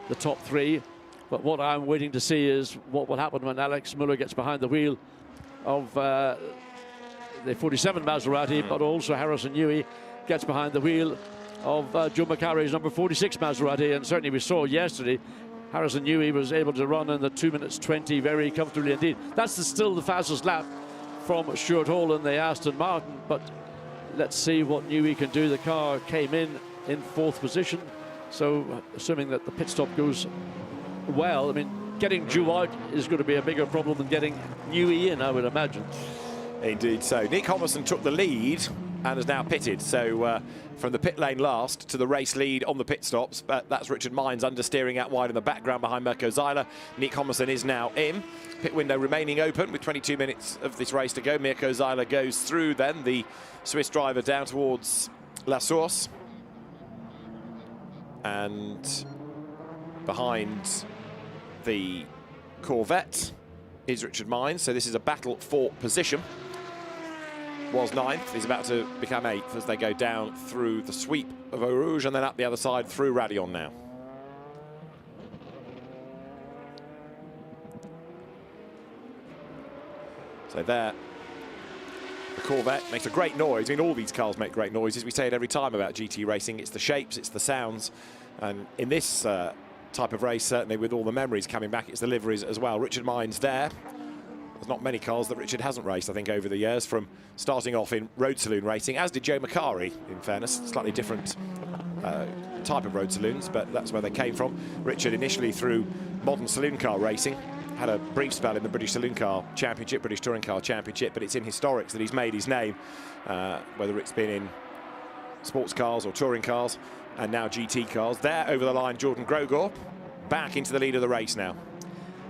the top 3. But what I'm waiting to see is what will happen when Alex Muller gets behind the wheel of the 47 Maserati, but also Harrison Newey gets behind the wheel of Joe Macari's number 46 Maserati. And certainly we saw yesterday Harrison Newey was able to run in the 2 minutes 20 very comfortably indeed. That's still the fastest lap from Stuart Hall in the Aston Martin, but let's see what Newey can do. The car came in 4th position, so assuming that the pit stop goes well, I mean, getting Joe out is going to be a bigger problem than getting Newey in, I would imagine. Indeed so. Nick Homerson took the lead and has now pitted. So from the pit lane last to the race lead on the pit stops, but that's Richard Mines understeering out wide in the background behind Mirko Zeiler. Nick Homerson is now in. Pit window remaining open with 22 minutes of this race to go. Mirko Zeiler goes through then, the Swiss driver down towards La Source. And behind the Corvette is Richard Mines. So this is a battle for position. Was 9th, he's about to become 8th as they go down through the sweep of Eau Rouge and then up the other side through Raidillon now. So there, the Corvette makes a great noise. I mean, all these cars make great noises. We say it every time about GT racing. It's the shapes, it's the sounds. And in this type of race, certainly with all the memories coming back, it's the liveries as well. Richard Mines there. There's not many cars that Richard hasn't raced, I think, over the years, from starting off in road saloon racing, as did Joe Macari, in fairness. Slightly different type of road saloons, but that's where they came from. Richard initially through modern saloon car racing, had a brief spell in the British Saloon Car Championship, British Touring Car Championship, but it's in historics that he's made his name, whether it's been in sports cars or touring cars, and now GT cars. There, over the line, Jordan Grogor, back into the lead of the race now.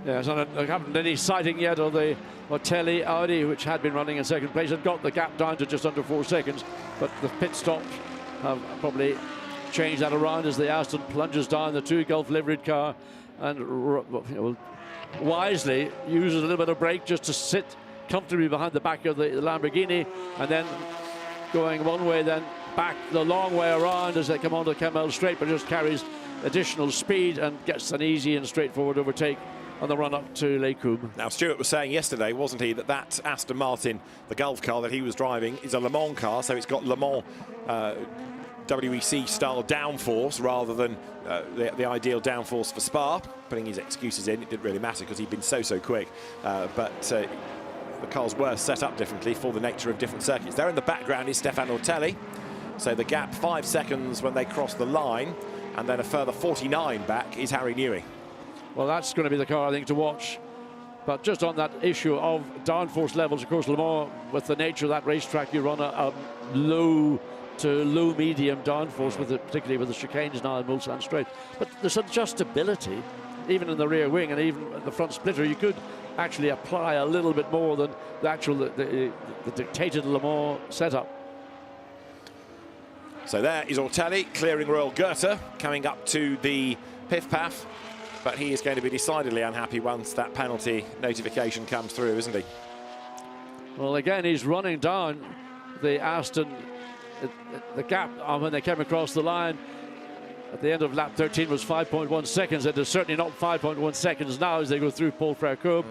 Yeah, so I haven't any sighting yet of the Artelli Audi, which had been running in second place, and got the gap down to just under 4 seconds. But the pit stops have probably changed that around as the Aston plunges down the 2 Gulf liveried car and wisely uses a little bit of brake just to sit comfortably behind the back of the Lamborghini, and then going one way, then back the long way around as they come onto Kemmel Straight, but just carries additional speed and gets an easy and straightforward overtake on the run up to Les Combes. Now, Stuart was saying yesterday, wasn't he, that Aston Martin, the Gulf car that he was driving, is a Le Mans car, so it's got Le Mans WEC style downforce rather than the ideal downforce for Spa. Putting his excuses in, it didn't really matter because he'd been so quick. But the cars were set up differently for the nature of different circuits. There in the background is Stefano Ortelli. So the gap 5 seconds when they cross the line, and then a further 49 back is Harry Newey. Well, that's going to be the car, I think, to watch. But just on that issue of downforce levels, of course, Le Mans, with the nature of that racetrack, you run a low to low medium downforce, particularly with the chicanes now in Mulsanne Straight. But there's adjustability, even in the rear wing and even the front splitter. You could actually apply a little bit more than the actual the dictated Le Mans setup. So there is Ortelli clearing Royal Goethe, coming up to the Piff Paff. But he is going to be decidedly unhappy once that penalty notification comes through, isn't he? Well, again, he's running down the Aston, the gap when they came across the line at the end of lap 13 was 5.1 seconds. It is certainly not 5.1 seconds now as they go through Paul Frère-Coeur.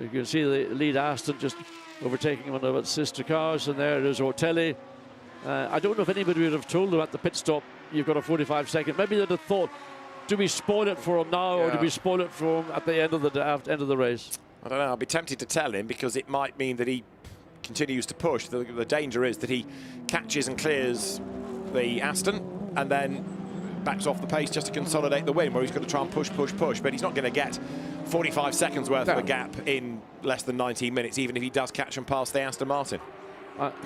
You can see the lead Aston just overtaking one of its sister cars, and there it is Ortelli. I don't know if anybody would have told him at the pit stop, you've got a 45-second. Maybe they'd have thought, do we spoil it for him now, or do we spoil it for him at the end of the race? I don't know. I'll be tempted to tell him because it might mean that he continues to push. The danger is that he catches and clears the Aston and then backs off the pace just to consolidate the win, where he's going to try and push. But he's not going to get 45 seconds worth of a gap in less than 19 minutes, even if he does catch and pass the Aston Martin.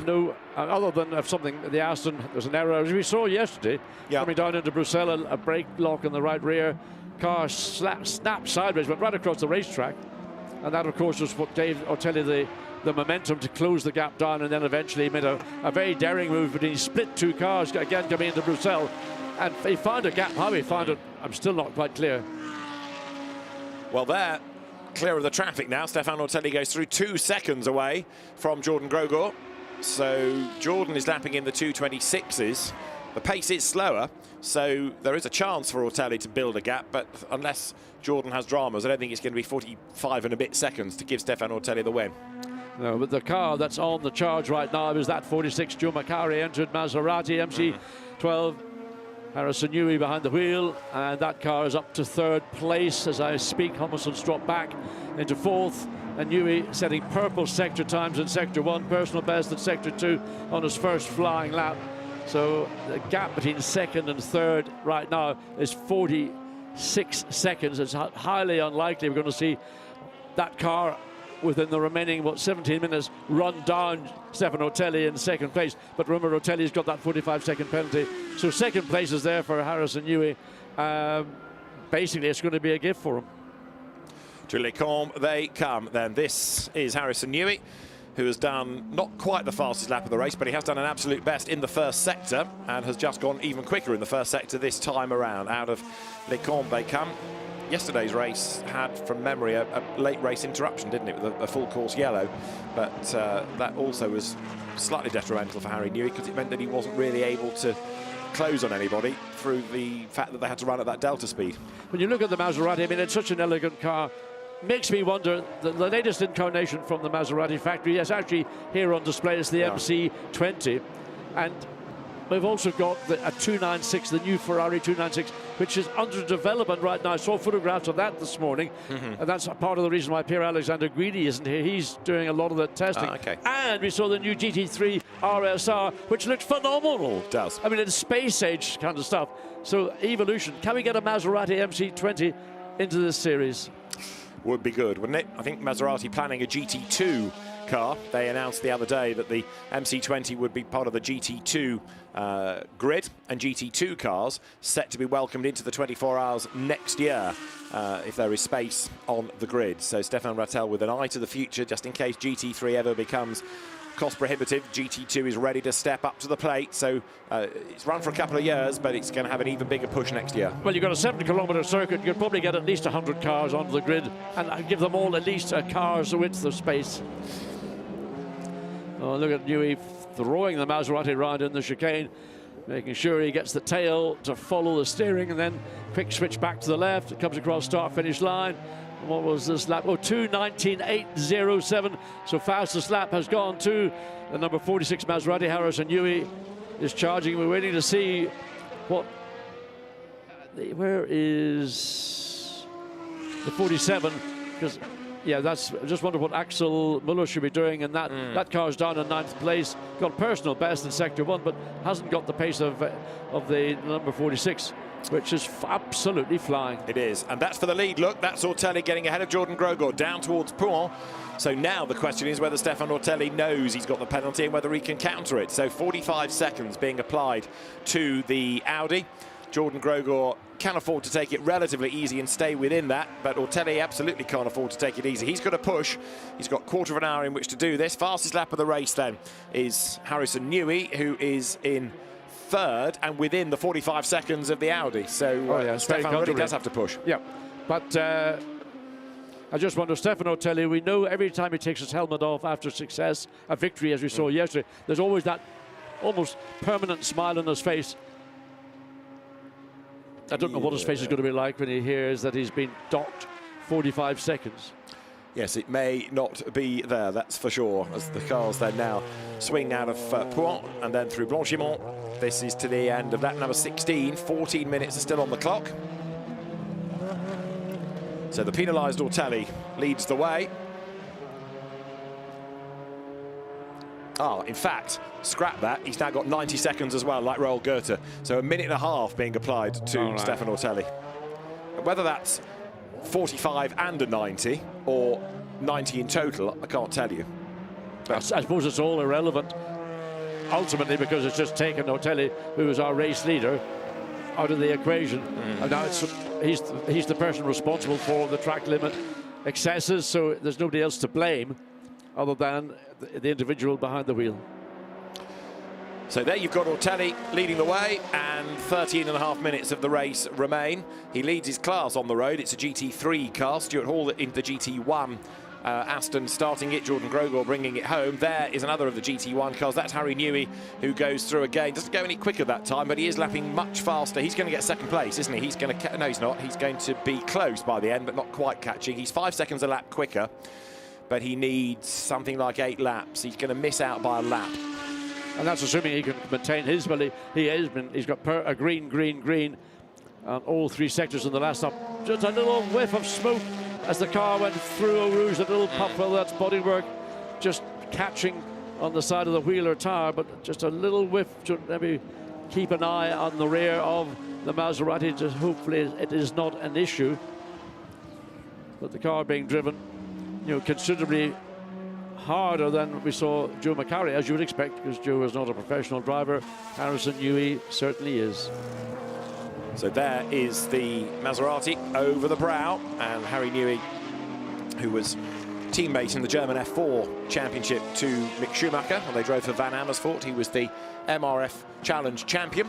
No, other than if something, the Aston, there's an error, as we saw yesterday, coming down into Bruxelles, a brake lock in the right rear, car snapped sideways, went right across the racetrack, and that, of course, was what gave Ortelli the the momentum to close the gap down, and then eventually made a very daring move, but he split two cars, again coming into Bruxelles, and he found a gap. How he found it, I'm still not quite clear. Well, they're clear of the traffic now. Stefan Ortelli goes through 2 seconds away from Jordan Grogor. So Jordan is lapping in the 2:26s. The pace is slower, so there is a chance for Ortelli to build a gap, but unless Jordan has dramas, I don't think it's going to be 45 and a bit seconds to give Stefan Ortelli the win. No, but the car that's on the charge right now is that 46 Joe Macari entered Maserati MC12. Harrison Newey behind the wheel, and that car is up to 3rd place as I speak. Hummelson's dropped back into 4th, and Newey setting purple sector times in sector 1, personal best in sector 2 on his first flying lap. So the gap between 2nd and 3rd right now is 46 seconds. It's highly unlikely we're going to see that car within the remaining, 17 minutes, run down Stefan Ortelli in 2nd place. But remember, Ortelli's got that 45-second penalty. So 2nd place is there for Harrison Newey. Basically, it's going to be a gift for him. To Les Combes they come then. This is Harrison Newey, who has done not quite the fastest lap of the race, but he has done an absolute best in the first sector and has just gone even quicker in the first sector this time around. Out of Les Combes they come. Yesterday's race had, from memory, a late race interruption, didn't it, with a full course yellow, but that also was slightly detrimental for Harry Newey because it meant that he wasn't really able to close on anybody through the fact that they had to run at that delta speed. When you look at the Maserati, I mean, it's such an elegant car. Makes me wonder, the latest incarnation from the Maserati factory is actually here on display. It's the MC20, and we've also got a 296, the new Ferrari 296, which is under development right now. I saw photographs of that this morning, and that's part of the reason why Pierre-Alexandre Guidi isn't here. He's doing a lot of the testing. And we saw the new GT3 RSR, which looks phenomenal. It does. I mean, it's space age kind of stuff. So evolution. Can we get a Maserati MC20 into this series? Would be good, wouldn't it? I think Maserati planning a GT2 car. They announced the other day that the MC20 would be part of the GT2 grid, and GT2 cars set to be welcomed into the 24 hours next year if there is space on the grid. So Stefan Rattel, with an eye to the future, just in case GT3 ever becomes cost prohibitive, GT2 is ready to step up to the plate. So it's run for a couple of years, but it's going to have an even bigger push next year. Well, you've got a 7-kilometre circuit. You could probably get at least 100 cars onto the grid and give them all at least a car's width of space. Oh, look at Newey throwing the Maserati round in the chicane, making sure he gets the tail to follow the steering, and then quick switch back to the left. It comes across start-finish line. What was this lap? Oh, 2:19.807. So fastest lap has gone to the number 46 Maserati. Harrison Newey is charging. We're waiting to see what. Where is the 47? Because yeah, that's. I just wonder what Axel Muller should be doing. And that car's down in 9th place. Got personal best in sector 1, but hasn't got the pace of the number 46. Which is absolutely flying. It is, and that's for the lead. Look, that's Ortelli getting ahead of Jordan Grogor down towards Pouin. So now the question is whether Stefan Ortelli knows he's got the penalty and whether he can counter it. So 45 seconds being applied to the Audi. Jordan Grogor can afford to take it relatively easy and stay within that, but Ortelli absolutely can't afford to take it easy. He's got to push. He's got a quarter of an hour in which to do this. Fastest lap of the race then is Harrison Newey, who is in 3rd and within the 45 seconds of the Audi. So Stefan really does have to push. Yeah, but I just wonder, Stefan Ortelli, we know every time he takes his helmet off after success, a victory as we saw yesterday, there's always that almost permanent smile on his face. I don't know what his face is going to be like when he hears that he's been docked 45 seconds. Yes, it may not be there, that's for sure, as the cars then now swing out of Pouin and then through Blanchimont. This is to the end of that number 16. 14 minutes are still on the clock. So the penalised Ortelli leads the way. In fact, scrap that. He's now got 90 seconds as well, like Raoul Goethe. So a minute and a half being applied to Stefan Ortelli. Whether that's 45 and a 90 or 90 in total, I can't tell you. But I suppose it's all irrelevant ultimately, because it's just taken Ortelli, who is our race leader, out of the equation. And now he's the person responsible for the track limit excesses, so there's nobody else to blame. other than the individual behind the wheel. So there you've got Ortelli leading the way, and 13.5 minutes of the race remain. He leads his class on the road. It's a GT3 car. Stuart Hall in the GT1. Aston starting it, Jordan Grogor bringing it home. There is another of the GT1 cars. That's Harry Newey, who goes through again. Doesn't go any quicker that time, but he is lapping much faster. He's going to get second place, isn't he? He's going to... No, he's not. He's going to be close by the end, but not quite catching. He's 5 seconds a lap quicker, but he needs something like 8 laps. He's going to miss out by a lap. And that's assuming he can maintain his, well, he's got a green on all 3 sectors in the last lap. Just a little whiff of smoke as the car went through Eau Rouge, a little puff. Well, that's bodywork just catching on the side of the wheel or tire, but just a little whiff to maybe keep an eye on the rear of the Maserati. Just hopefully it is not an issue. But the car being driven, you know, considerably harder than we saw Joe McCarry, as you would expect, because Joe is not a professional driver. Harrison Newey certainly is. So there is the Maserati over the brow, and Harry Newey, who was teammate in the German F4 Championship to Mick Schumacher, and they drove for Van Amersfoort. He was the MRF Challenge champion,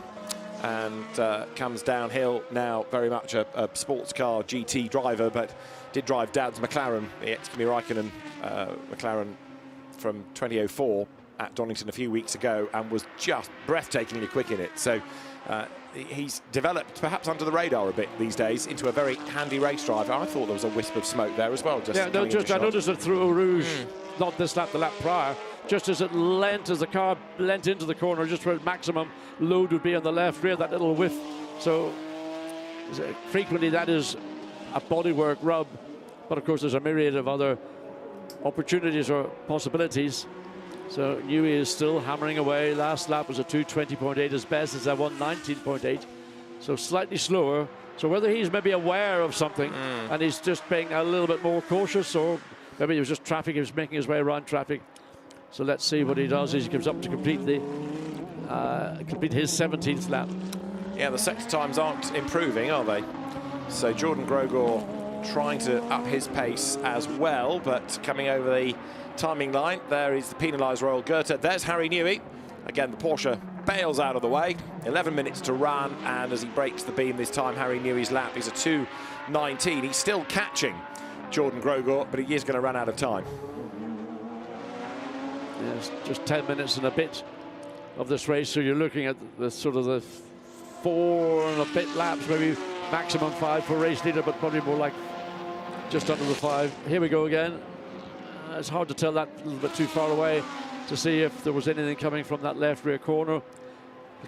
and comes downhill now, very much a sports car GT driver, but did drive Dad's McLaren, the ex-Kimi Raikkonen McLaren from 2004 at Donington a few weeks ago, and was just breathtakingly quick in it. So he's developed, perhaps under the radar a bit these days, into a very handy race driver. I thought there was a wisp of smoke there as well. I noticed it through Eau Rouge, not this lap, the lap prior, just as the car leant into the corner, just where maximum load would be on the left rear, that little whiff. So frequently that is a bodywork rub, but of course there's a myriad of other opportunities or possibilities. So Newey is still hammering away. Last lap was a 2:20.8. His best is a 1:19.8. So slightly slower. So whether he's maybe aware of something and he's just being a little bit more cautious, or maybe it was just traffic, he was making his way around traffic. So let's see what he does as he comes up to complete his 17th lap. Yeah, the sector times aren't improving, are they? So Jordan Grogor trying to up his pace as well, but coming over the timing line. There is the penalised Royal Goethe. There's Harry Newey. Again, the Porsche bails out of the way. 11 minutes to run, and as he breaks the beam this time, Harry Newey's lap is a 2:19. He's still catching Jordan Grogor, but he is going to run out of time. Yes, just 10 minutes and a bit of this race, so you're looking at the sort of the 4 and a bit laps, maybe maximum 5 for race leader, but probably more like just under the 5. Here we go again. It's hard to tell that, a little bit too far away to see if there was anything coming from that left rear corner.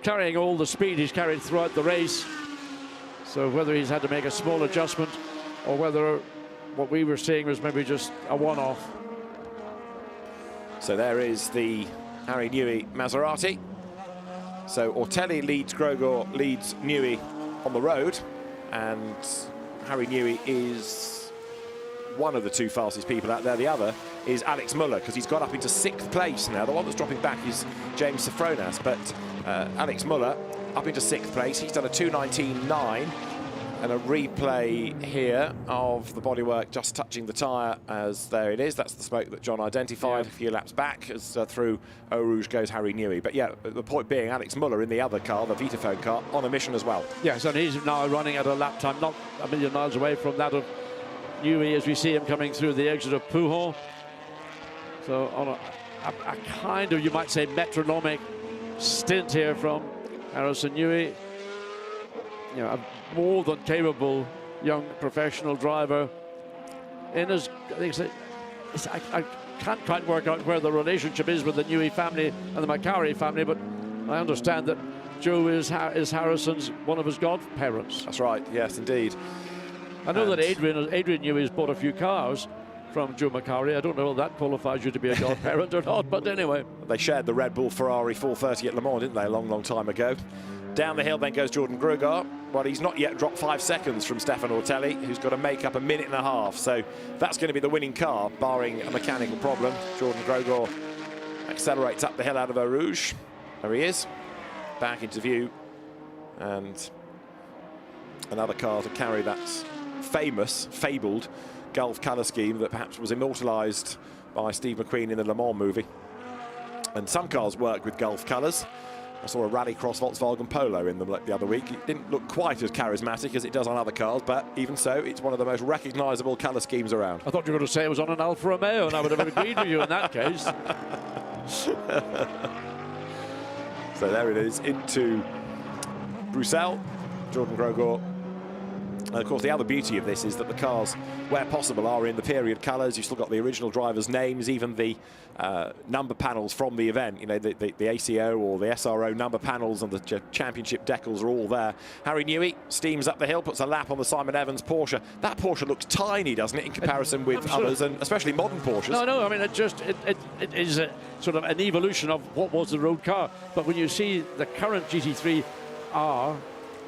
Carrying all the speed he's carried throughout the race, so whether he's had to make a small adjustment or whether what we were seeing was maybe just a one-off. So there is the Harry Newey Maserati. So Ortelli leads Grogor, leads Newey on the road, and Harry Newey is one of the 2 fastest people out there. The other is Alex Muller, because he's got up into 6th place now. The one that's dropping back is James Safronas, but Alex Muller up into 6th place. He's done a 2:19.9, and a replay here of the bodywork just touching the tyre, as there it is. That's the smoke that John identified a few laps back, as through Eau Rouge goes Harry Newey. But yeah, the point being, Alex Muller in the other car, the Vitaphone car, on a mission as well. Yes, and he's now running at a lap time not a million miles away from that of Newey as we see him coming through the exit of Pouhon. So on a kind of, you might say, metronomic stint here from Harrison Newey. You know, a more than capable young professional driver. In his, I can't quite work out where the relationship is with the Newey family and the McCarry family, but I understand that Joe is Harrison's one of his godparents. That's right, yes, indeed. I know that Adrian Newey has bought a few cars from Joe McCarry. I don't know if that qualifies you to be a godparent or not, but anyway. They shared the Red Bull Ferrari 430 at Le Mans, didn't they, a long, long time ago. Down the hill then goes Jordan Grogor. Well, he's not yet dropped 5 seconds from Stefan Ortelli, who's got to make up a 1.5 minutes. So that's going to be the winning car, barring a mechanical problem. Jordan Grogor accelerates up the hill out of Eau Rouge. There he is, back into view. And another car to carry that famous, fabled Gulf colour scheme that perhaps was immortalised by Steve McQueen in the Le Mans movie. And some cars work with Gulf colours. I saw a Rallycross Volkswagen Polo in them the other week. It didn't look quite as charismatic as it does on other cars, but even so, it's one of the most recognisable colour schemes around. I thought you were going to say it was on an Alfa Romeo, and I would have agreed with you in that case. So there it is, into Bruxelles, Jordan Grosjean. And of course, the other beauty of this is that the cars, where possible, are in the period colours. You've still got the original drivers' names, even the number panels from the event. You know, the ACO or the SRO number panels and the championship decals are all there. Harry Newey steams up the hill, puts a lap on the Simon Evans Porsche. That Porsche looks tiny, doesn't it, in comparison with others, and especially modern Porsches? No, I mean, it is a sort of an evolution of what was the road car. But when you see the current GT3 R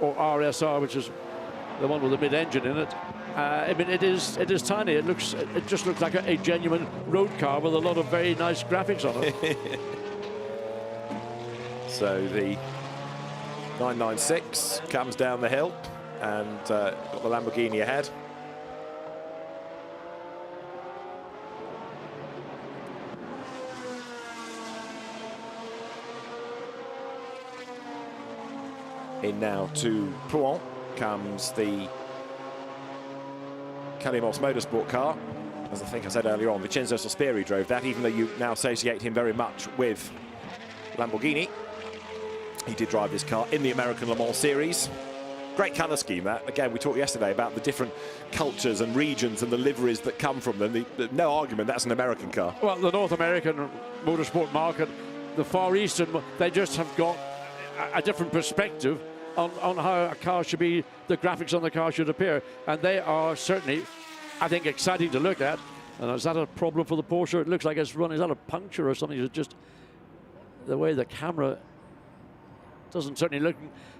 or RSR, which is the one with the mid-engine in it, I mean, it is tiny. It just looks like a genuine road car with a lot of very nice graphics on it. So the 996 comes down the hill and got the Lamborghini ahead. In now to Pouan comes the Kalimos Motorsport car. As I think I said earlier on, Vincenzo Sospiri drove that, even though you now associate him very much with Lamborghini. He did drive this car in the American Le Mans Series. Great colour scheme, that. Again, we talked yesterday about the different cultures and regions and the liveries that come from them. No argument, that's an American car. Well, the North American motorsport market, the Far Eastern, they just have got a different perspective on how a car should be, the graphics on the car should appear, and they are certainly, I think, exciting to look at. And is that a problem for the Porsche? It looks like it's running. Is that a puncture or something? It's just the way the camera doesn't certainly look.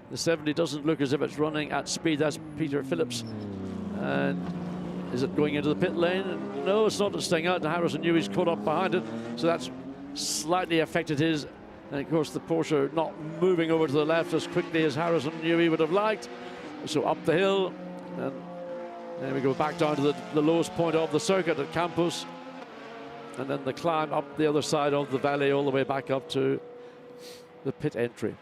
The 70 doesn't look as if it's running at speed. That's Peter Phillips. And is it going into the pit lane? No, it's not. It's staying out. And Harrison Newey's caught up behind it, so that's slightly affected his. And of course, the Porsche not moving over to the left as quickly as Harrison Newey would have liked. So up the hill, and then we go back down to the lowest point of the circuit at Campos, and then the climb up the other side of the valley all the way back up to the pit entry.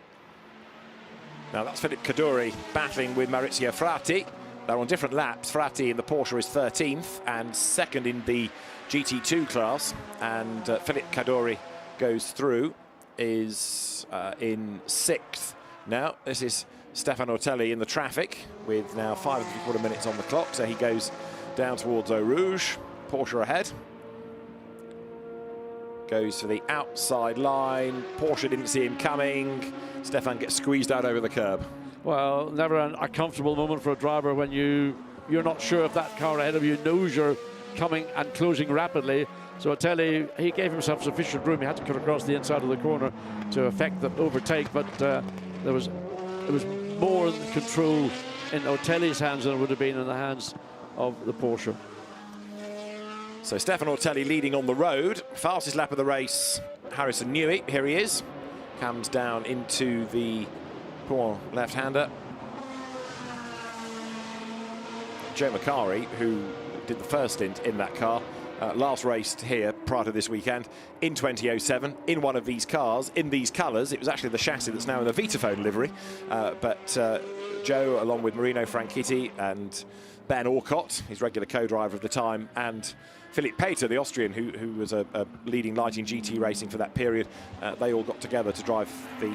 Now that's Philip Kaduri battling with Maurizio Frati. They're on different laps. Frati in the Porsche is 13th and second in the GT2 class, and Philip Kaduri goes through, is in 6th. Now this is Stefan Ortelli in the traffic with now 5 3/4 minutes on the clock, so he goes down towards Eau Rouge. Porsche ahead. Goes for the outside line. Porsche didn't see him coming. Stefan gets squeezed out over the curb. Well, never a comfortable moment for a driver when you're not sure if that car ahead of you knows you're coming and closing rapidly. So Ortelli, he gave himself sufficient room. He had to cut across the inside of the corner to effect the overtake, but it was more control in Ortelli's hands than it would have been in the hands of the Porsche. So Stefan Ortelli leading on the road. Fastest lap of the race, Harrison Newey. Here he is. Comes down into the Pouan left-hander. Joe Macari, who did the first stint in that car, last raced here prior to this weekend in 2007 in one of these cars, in these colours. It was actually the chassis that's now in the Vitaphone livery. But Joe, along with Marino Franchitti and Ben Orcott, his regular co-driver of the time, and Philipp Peter, the Austrian, who was a leading light in GT racing for that period, they all got together to drive the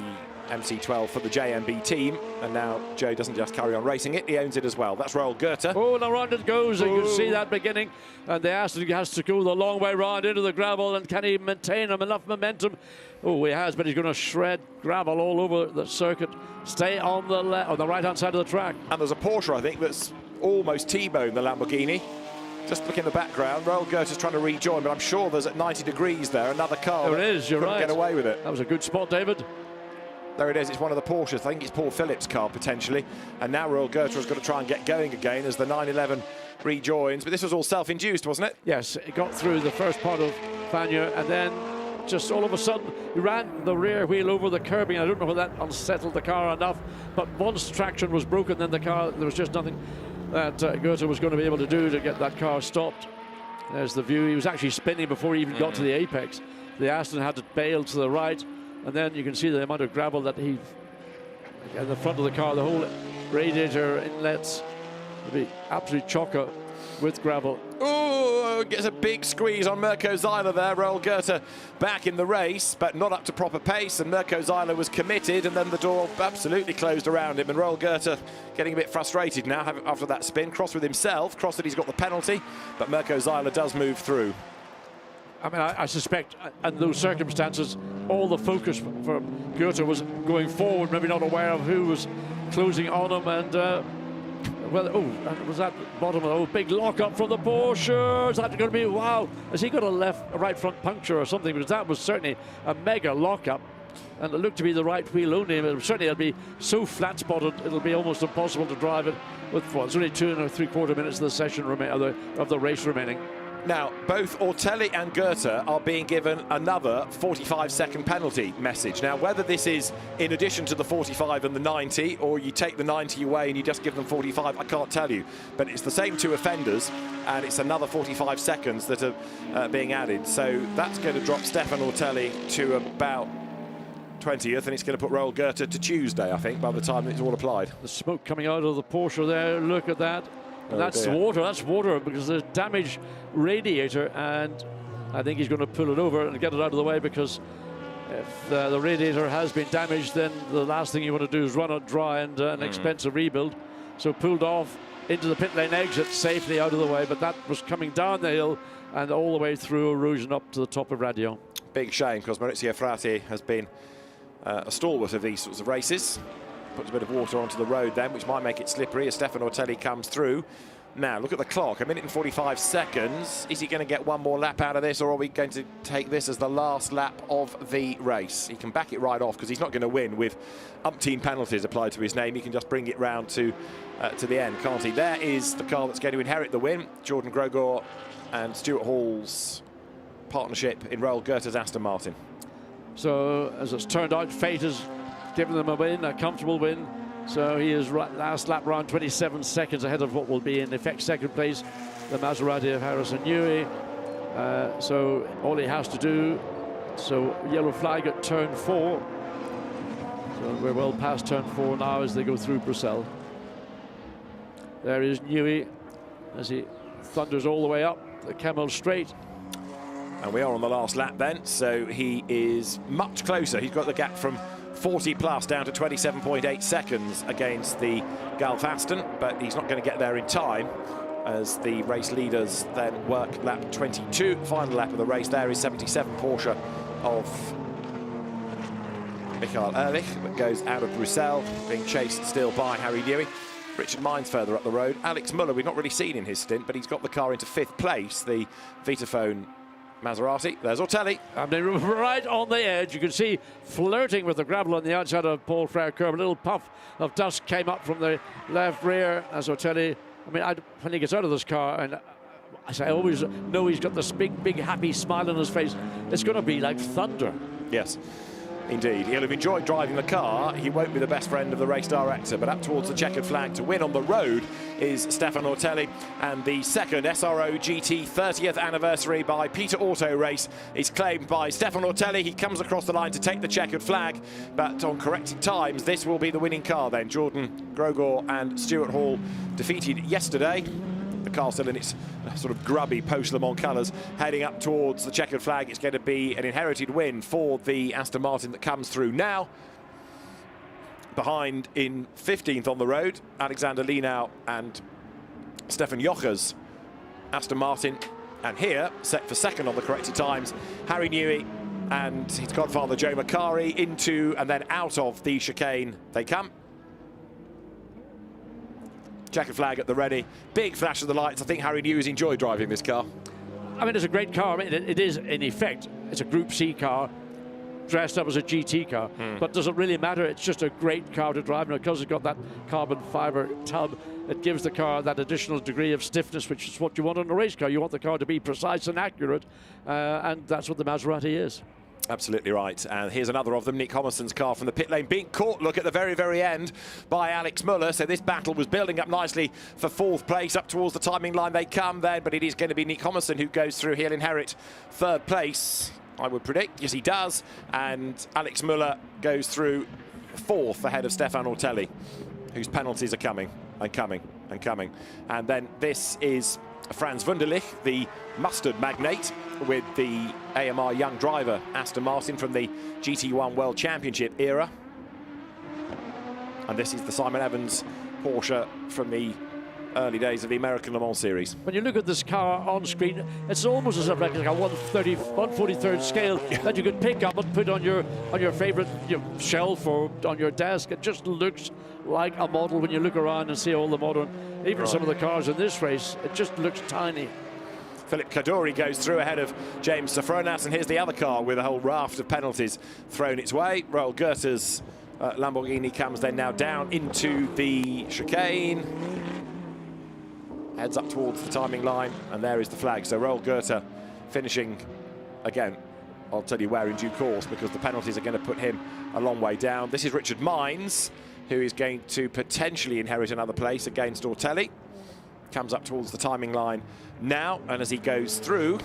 MC12 for the JMB team, and now Joe doesn't just carry on racing it, he owns it as well. That's Royal Goethe. Oh, now round it goes. You can see that beginning, and the Aston has to go the long way round into the gravel, and can he maintain enough momentum? Oh, he has, but he's going to shred gravel all over the circuit. Stay on the on the right-hand side of the track. And there's a Porsche, I think, that's almost T-boned the Lamborghini. Just look in the background, Royal Goethe is trying to rejoin, but I'm sure there's at 90 degrees there another car. There it is, you're right. Get away with it. That was a good spot, David. There it is, it's one of the Porsches. I think it's Paul Phillips' car, potentially. And now Royal Goethe has got to try and get going again as the 911 rejoins. But this was all self-induced, wasn't it? Yes, it got through the first part of Fagner, and then just all of a sudden, he ran the rear wheel over the curbing. I don't know whether that unsettled the car enough, but once traction was broken, then the car, there was just nothing that Goethe was going to be able to do to get that car stopped. There's the view. He was actually spinning before he even got to the apex. The Aston had to bail to the right, and then you can see the amount of gravel that he, in the front of the car, the whole radiator inlets will be absolute chocker with gravel. Oh, gets a big squeeze on Mirko Zeiler there. Roel Goethe back in the race, but not up to proper pace, and Mirko Zeiler was committed, and then the door absolutely closed around him, and Roel Goethe getting a bit frustrated now after that spin. Cross with himself, cross that he's got the penalty, but Mirko Zeiler does move through. I mean, I suspect, in those circumstances, all the focus for Goethe was going forward, maybe not aware of who was closing on him, and was that bottom of the big lock up from the Porsche? Is that going to be, wow, has he got a right front puncture or something? Because that was certainly a mega lock up, and it looked to be the right wheel only. But certainly it'll be so flat spotted, it'll be almost impossible to drive it with it's only 2 3/4 minutes of the session of the race remaining. Now, both Ortelli and Goethe are being given another 45-second penalty message. Now, whether this is in addition to the 45 and the 90, or you take the 90 away and you just give them 45, I can't tell you. But it's the same 2 offenders, and it's another 45 seconds that are being added. So that's going to drop Stefan Ortelli to about 20th, and it's going to put Roel Goethe to Tuesday, I think, by the time it's all applied. The smoke coming out of the Porsche there, look at that. And that's water because there's damaged radiator, and I think he's going to pull it over and get it out of the way, because if the radiator has been damaged, then the last thing you want to do is run it dry and an expensive rebuild. So pulled off into the pit lane exit safely out of the way, but that was coming down the hill and all the way through erosion up to the top of Radio. Big shame, because Maurizio Frati has been a stalwart of these sorts of races. Puts a bit of water onto the road then, which might make it slippery as Stefan Ortelli comes through. Now, look at the clock, 1 minute and 45 seconds. Is he going to get one more lap out of this, or are we going to take this as the last lap of the race? He can back it right off, because he's not going to win with umpteen penalties applied to his name. He can just bring it round to the end, can't he? There is the car that's going to inherit the win. Jordan Grogor and Stuart Hall's partnership in Roel Goethe's Aston Martin. So, as it's turned out, fate has given them a win, a comfortable win. So he is last lap round 27 seconds ahead of what will be in effect second place, the Maserati of Harrison Newey. So all he has to do, so yellow flag at turn 4. So we're well past turn 4 now as they go through Bruxelles. There is Newey as he thunders all the way up the Camel Straight. And we are on the last lap then, so he is much closer. He's got the gap from 40 plus down to 27.8 seconds against the Gulf Aston, but he's not going to get there in time as the race leaders then work lap 22. Final lap of the race there is 77 Porsche of Michael Ehrlich, but goes out of Bruxelles, being chased still by Harry Newey. Richard Mines further up the road. Alex Muller, we've not really seen in his stint, but he's got the car into 5th place, the Vitaphone Maserati. There's Ortelli. And they're right on the edge. You can see flirting with the gravel on the outside of Paul Frere curve. A little puff of dust came up from the left rear as Ortelli. I mean, when he gets out of this car, and I always know he's got this big, happy smile on his face. It's going to be like thunder. Yes. Indeed, he'll have enjoyed driving the car. He won't be the best friend of the race director, but up towards the checkered flag to win on the road is Stefan Ortelli, and the second SRO GT 30th anniversary by Peter Auto race is claimed by Stefan Ortelli. He comes across the line to take the checkered flag, but on corrected times, this will be the winning car then. Jordan Grogor and Stuart Hall defeated yesterday. The car still in its sort of grubby post-Le Mans colours, heading up towards the checkered flag. It's going to be an inherited win for the Aston Martin that comes through now. Behind in 15th on the road, Alexander Linau and Stefan Jochers, Aston Martin. And here, set for second on the corrected times, Harry Newey and his godfather Joe Macari into and then out of the chicane they come. Checkered flag at the ready. Big flash of the lights. I think Harry Newey's enjoyed driving this car. I mean, it's a great car. I mean, it is, in effect, it's a Group C car dressed up as a GT car. But does it really matter? It's just a great car to drive. And because it's got that carbon fibre tub, it gives the car that additional degree of stiffness, which is what you want on a race car. You want the car to be precise and accurate. And that's what the Maserati is. Absolutely right. And here's another of them, Nick Homerson's car from the pit lane, being caught, look, at the very, very end by Alex Muller. So this battle was building up nicely for 4th place. Up towards the timing line they come then, but it is going to be Nick Homerson who goes through. He'll inherit 3rd place, I would predict. Yes, he does. And Alex Muller goes through 4th ahead of Stefan Ortelli, whose penalties are coming and coming and coming. And then this is Frans Wunderlich, the mustard magnate, with the AMR young driver Aston Martin from the GT1 World Championship era. And this is the Simon Evans Porsche from the early days of the American Le Mans series. When you look at this car on screen, it's almost as if like a 143rd scale that you could pick up and put on your favorite shelf or on your desk. It just looks like a model when you look around and see all the modern, even some of the cars in this race, it just looks tiny. Philip Kaduri goes through ahead of James Sofronas, and here's the other car with a whole raft of penalties thrown its way. Royal Goethe's Lamborghini comes then now down into the chicane, heads up towards the timing line, and there is the flag. So Royal Goethe finishing again. I'll tell you where in due course, because the penalties are going to put him a long way down. This is Richard Mines, who is going to potentially inherit another place against Ortelli. Comes up towards the timing line now, and as he goes through,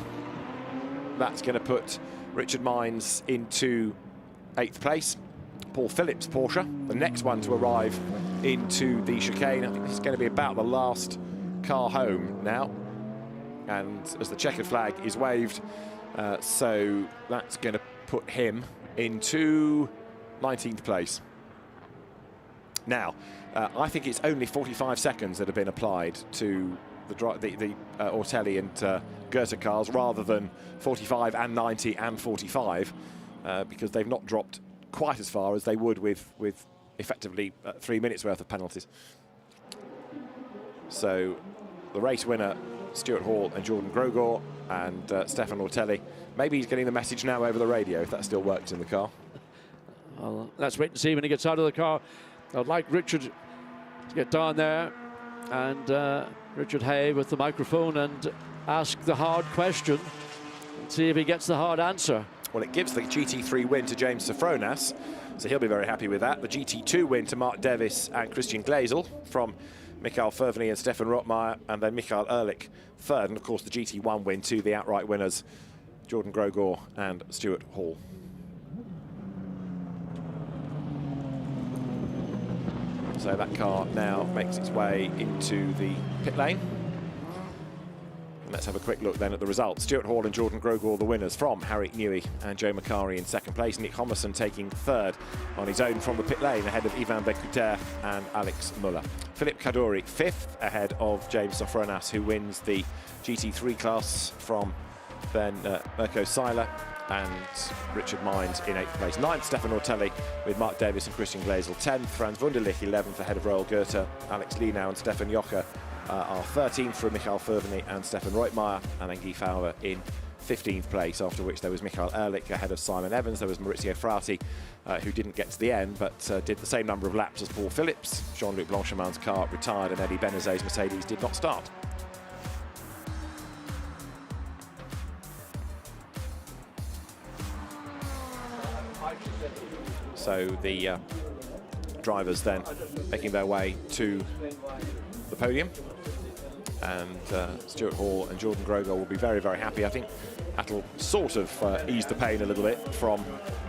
that's going to put Richard Mines into 8th place. Paul Phillips' Porsche, the next one to arrive into the chicane. I think this is going to be about the last car home now. And as the checkered flag is waved, so that's going to put him into 19th place. Now, I think it's only 45 seconds that have been applied to the Ortelli and Goethe cars, rather than 45 and 90 and 45, because they've not dropped quite as far as they would with effectively 3 minutes worth of penalties. So the race winner, Stuart Hall and Jordan Grogor, and Stefan Ortelli. Maybe he's getting the message now over the radio, if that still works in the car. Well, let's wait and see when he gets out of the car. I'd like Richard to get down there, and Richard Hay with the microphone, and ask the hard question and see if he gets the hard answer. Well, it gives the GT3 win to James Sofronas, so he'll be very happy with that. The GT2 win to Mark Davis and Christian Gleisel from Michael Ferveny and Stefan Rottmeier, and then Michael Ehrlich 3rd. And of course the GT1 win to the outright winners, Jordan Grogor and Stuart Hall. So that car now makes its way into the pit lane. And let's have a quick look then at the results. Stuart Hall and Jordan Grogor, the winners, from Harry Newey and Joe Macari in 2nd place. Nick Homerson taking 3rd on his own from the pit lane, ahead of Ivan Becuter and Alex Muller. Philip Kaduri 5th ahead of James Sofronas, who wins the GT3 class from then Mirko Seiler and Richard Mines in 8th place. 9th, Stefan Ortelli with Mark Davis and Christian Gleisel. 10th, Frans Wunderlich 11th ahead of Royal Goethe. Alex Lienau and Stefan Joche are 13th for Michael Ferveny and Stefan Rottmeier, and then Guy Fowler in 15th place, after which there was Michael Ehrlich ahead of Simon Evans. There was Maurizio Frati, who didn't get to the end, but did the same number of laps as Paul Phillips. Jean-Luc Blanchemin's car retired, and Eddie Benezet's Mercedes did not start. So the drivers then making their way to the podium, and Stuart Hall and Jordan Grogor will be very, very happy. I think that'll sort of ease the pain a little bit from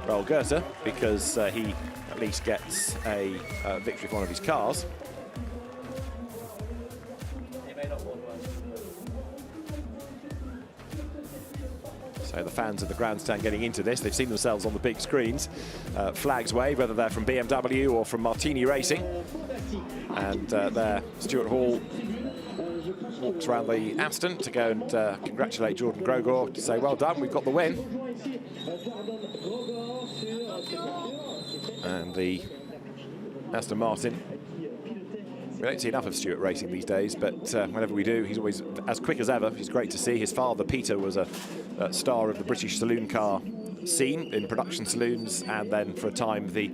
Royal Goethe, because he at least gets a victory for one of his cars. So the fans of the grandstand getting into this, they've seen themselves on the big screens. Flags wave, whether they're from BMW or from Martini Racing. And there, Stuart Hall walks around the Aston to go and congratulate Jordan Grogor, to say, well done, we've got the win. And the Aston Martin, we don't see enough of Stuart racing these days, but whenever we do, he's always as quick as ever. He's great to see. His father, Peter, was a star of the British saloon car scene in production saloons, and then for a time the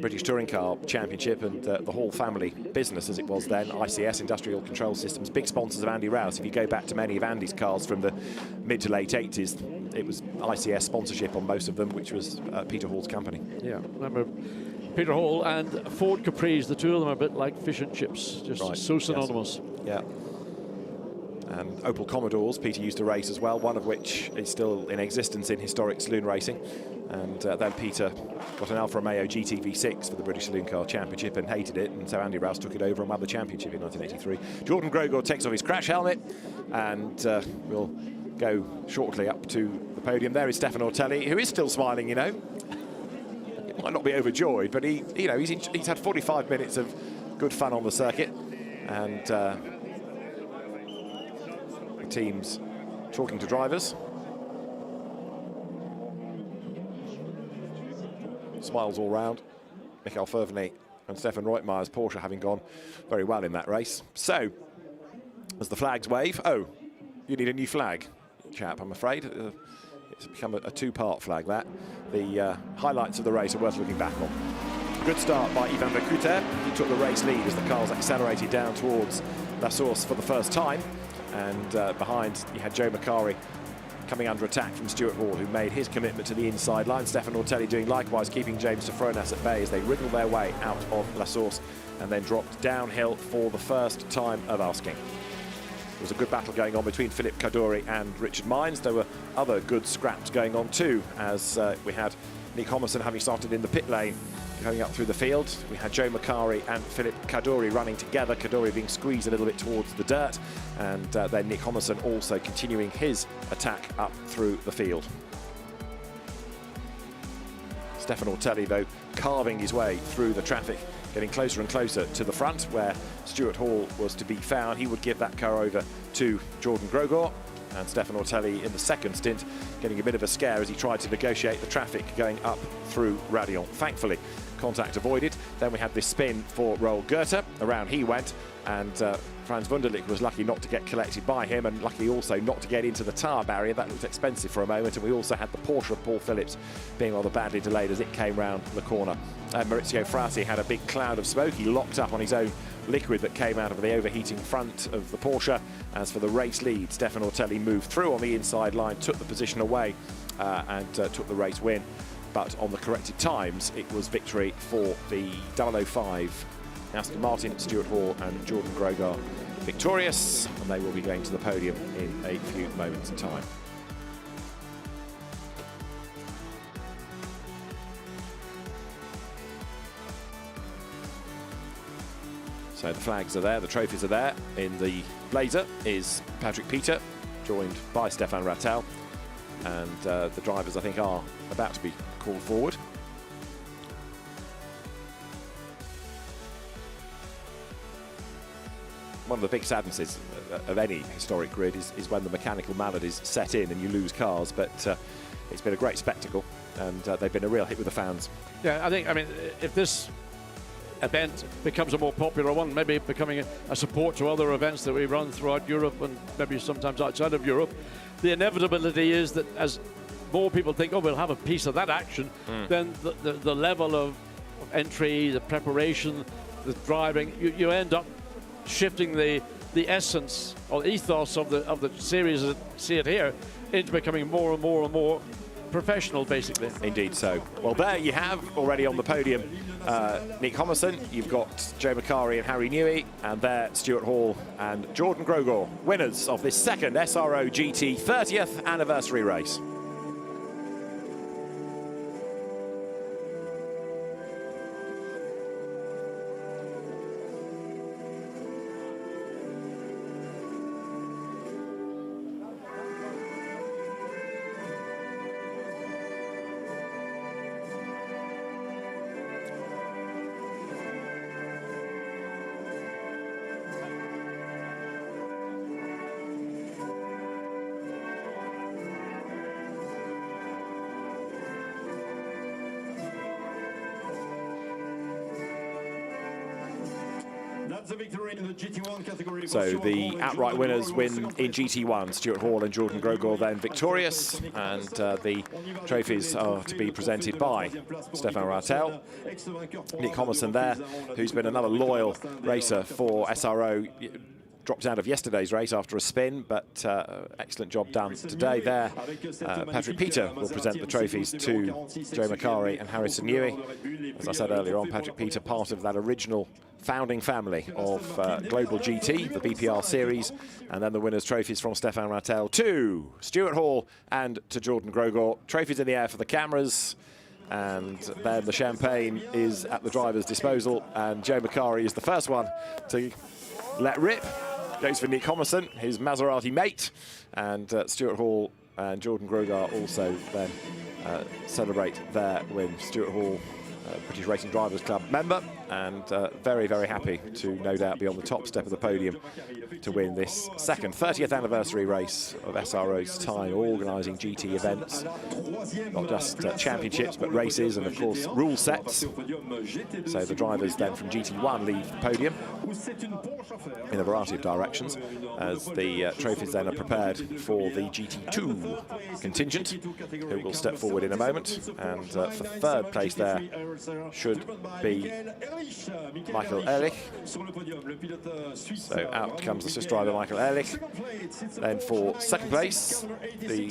British Touring Car Championship, and the whole family business as it was then, ICS, Industrial Control Systems, big sponsors of Andy Rouse. If you go back to many of Andy's cars from the mid to late 80s, it was ICS sponsorship on most of them, which was Peter Hall's company. Yeah, remember Peter Hall and Ford Capris, the two of them are a bit like fish and chips, just so synonymous. Yes. Yeah. And Opel Commodores, Peter used to race as well, one of which is still in existence in historic saloon racing. And then Peter got an Alfa Romeo GTV6 for the British Saloon Car Championship and hated it, and so Andy Rouse took it over and won the championship in 1983. Jordan Grogor takes off his crash helmet, and we'll go shortly up to the podium. There is Stefan Ortelli, who is still smiling, you know. Might not be overjoyed, but he's had 45 minutes of good fun on the circuit, and the team's talking to drivers. Smiles all round. Michael Ferveny and Stefan Reutmeyer's Porsche having gone very well in that race. So, as the flags wave, oh, you need a new flag, chap, I'm afraid. It's become a two-part flag, that. The highlights of the race are worth looking back on. Good start by Ivan Verkuter. He took the race lead as the cars accelerated down towards La Source for the first time. And behind, you had Joe Macari coming under attack from Stuart Hall, who made his commitment to the inside line. Stefan Ortelli doing likewise, keeping James Sofronas at bay as they wriggled their way out of La Source and then dropped downhill for the first time of asking. There was a good battle going on between Philippe Kaduri and Richard Mines. There were other good scraps going on too, as we had Nick Homerson having started in the pit lane going up through the field. We had Joe Macari and Philippe Kaduri running together, Kaduri being squeezed a little bit towards the dirt, and then Nick Homerson also continuing his attack up through the field. Stefan Ortelli, though, carving his way through the traffic, getting closer and closer to the front where Stuart Hall was to be found. He would give that car over to Jordan Grogor, and Stefan Ortelli in the second stint getting a bit of a scare as he tried to negotiate the traffic going up through Radion. Thankfully, contact avoided. Then we had this spin for Roel Goethe. Around he went, and Frans Wunderlich was lucky not to get collected by him, and lucky also not to get into the tyre barrier. That looked expensive for a moment. And we also had the Porsche of Paul Phillips being rather badly delayed as it came round the corner. Maurizio Frasi had a big cloud of smoke. He locked up on his own liquid that came out of the overheating front of the Porsche. As for the race lead, Stefan Ortelli moved through on the inside line, took the position away and took the race win. But on the corrected times, it was victory for the 005 Aston Martin, Stuart Hall and Jordan Grogor victorious, and they will be going to the podium in a few moments' time. So the flags are there, the trophies are there. In the blazer is Patrick Peter, joined by Stefan Rattel, and the drivers, I think, are about to be called forward. One of the big sadnesses of any historic grid is when the mechanical maladies set in and you lose cars, but it's been a great spectacle, and they've been a real hit with the fans. Yeah, I mean, if this event becomes a more popular one, maybe becoming a support to other events that we run throughout Europe and maybe sometimes outside of Europe, the inevitability is that as more people think, oh, we'll have a piece of that action, then the level of entry, the preparation, the driving, you end up shifting the essence or ethos of the series as I see it here into becoming more and more and more professional, basically. Indeed so. Well, there you have already on the podium Nick Homerson, you've got Joe Macari and Harry Newey, and there Stuart Hall and Jordan Grogor, winners of this second SRO GT 30th anniversary race. So the outright winners win in GT1. Stuart Hall and Jordan Grogor then victorious, and the trophies are to be presented by Stefan Rattel. Nick Homerson there, who's been another loyal racer for SRO. dropped out of yesterday's race after a spin, but excellent job done today there. Patrick Peter will present the trophies to Joe Macari and Harrison Newey. As I said earlier on, Patrick Peter, part of that original founding family of Global GT, the BPR series, and then the winners' trophies from Stefan Rattel to Stuart Hall and to Jordan Grogor. Trophies in the air for the cameras, and then the champagne is at the driver's disposal, and Joe Macari is the first one to let rip. Goes for Nick Homerson, his Maserati mate, and Stuart Hall and Jordan Grogor also then celebrate their win. Stuart Hall, British Racing Drivers Club member, and very, very happy to no doubt be on the top step of the podium to win this second 30th anniversary race of SRO's time organising GT events. Not just championships, but races and, of course, rule sets. So the drivers then from GT1 leave the podium in a variety of directions as the trophies then are prepared for the GT2 contingent, who will step forward in a moment. And for third place there should be Michael Ehrlich. So out comes the Swiss driver Michael Ehrlich. Then for second place, the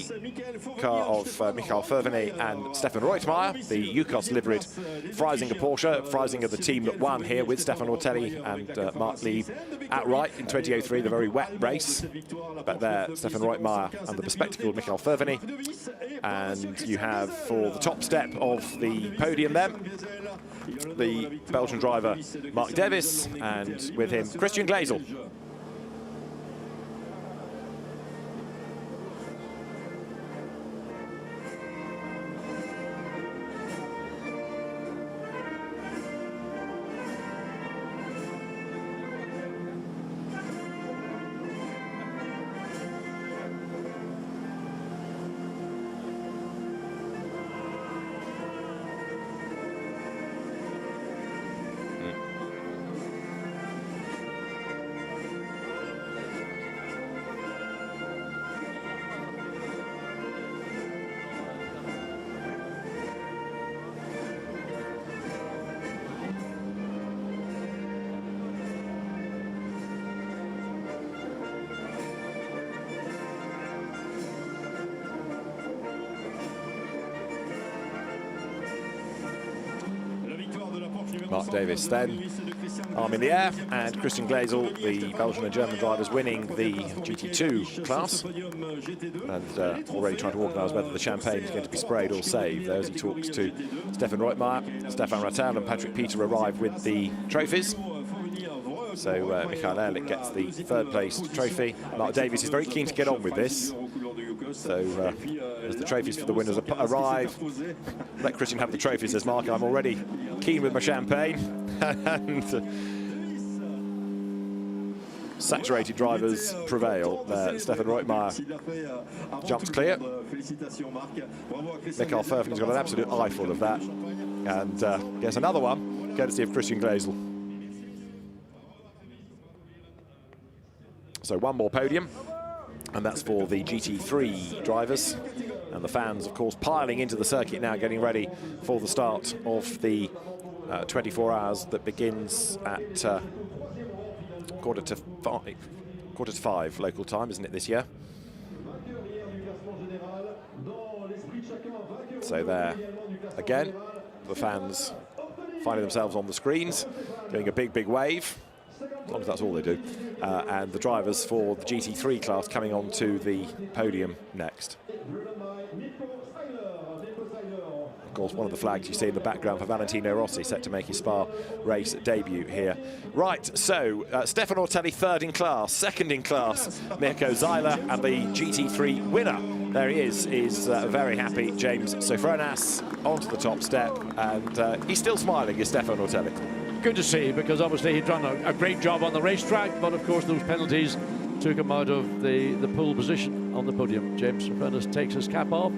car of Michael Ferveny and Stefan Reutmeier, the UCOS liveried Freisinger Porsche. Freisinger, the team that won here with Stefan Ortelli and Mark Lieb outright in 2003, the very wet race. But there, Stefan Reutmeier and the bespectacled Michael Ferveny. And you have, for the top step of the podium then, the Belgian driver Mark Davis, and with him Christian Glazel. Mark Davis then, arm in the air, and Christian Glazel, the Belgian and German drivers, winning the GT2 class, and already trying to organise whether the champagne is going to be sprayed or saved. There as he talks to Stefan Reutmeier, Stefan Rattel and Patrick Peter arrive with the trophies. So Michael Ehrlich gets the third place trophy. Mark Davies is very keen to get on with this. So as the trophies for the winners arrive, let Christian have the trophy, says Mark. I'm already keen with my champagne. And saturated drivers prevail. Stefan Reutmeier jumps clear. Michael Ferveny's got an absolute eyeful of that. And gets another one, courtesy of Christian Glazel. So one more podium, and that's for the GT3 drivers. And the fans, of course, piling into the circuit now, getting ready for the start of the 24 hours that begins at quarter to five local time, isn't it, this year? So there, again, the fans finding themselves on the screens, doing a big, big wave. As long as that's all they do. And the drivers for the GT3 class coming on to the podium next. Of course, one of the flags you see in the background for Valentino Rossi, set to make his Spa race debut here. Right, so Stefan Ortelli third in class, second in class, Mirko Zeiler, and the GT3 winner. There he is very happy, James Sofronas, onto the top step, and he's still smiling, is Stefan Ortelli. Good to see, because obviously he'd done a great job on the racetrack, but of course those penalties took him out of the pole position on the podium. James Sofronas takes his cap off.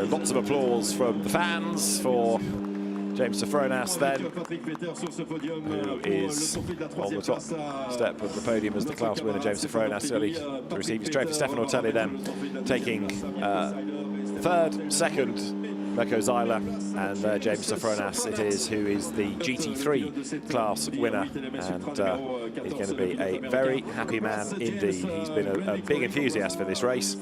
So lots of applause from the fans for James Sofronas then, who is on the top step of the podium as the class winner. James Sofronas early to receive his trophy. Stefano Telly then taking third, second, Mirko Zeiler, and James Sofronas it is, who is the GT3 class winner, and he's going to be a very happy man indeed. He's been a big enthusiast for this race,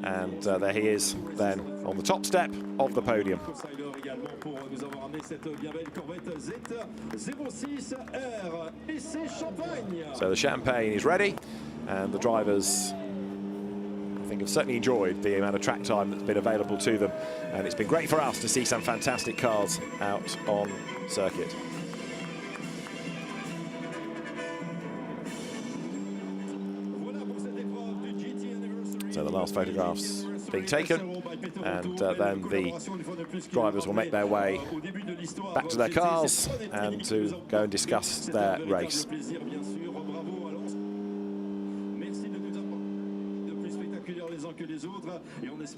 and there he is then on the top step of the podium. So the champagne is ready, and the drivers, I think, have certainly enjoyed the amount of track time that's been available to them, and it's been great for us to see some fantastic cars out on circuit. So the last photographs being taken, and then the drivers will make their way back to their cars and to go and discuss their race.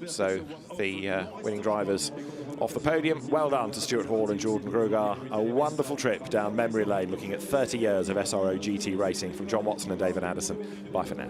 So the winning drivers off the podium. Well done to Stuart Hall and Jordan Grugar. A wonderful trip down memory lane looking at 30 years of SRO GT racing from John Watson and David Anderson. Bye for now.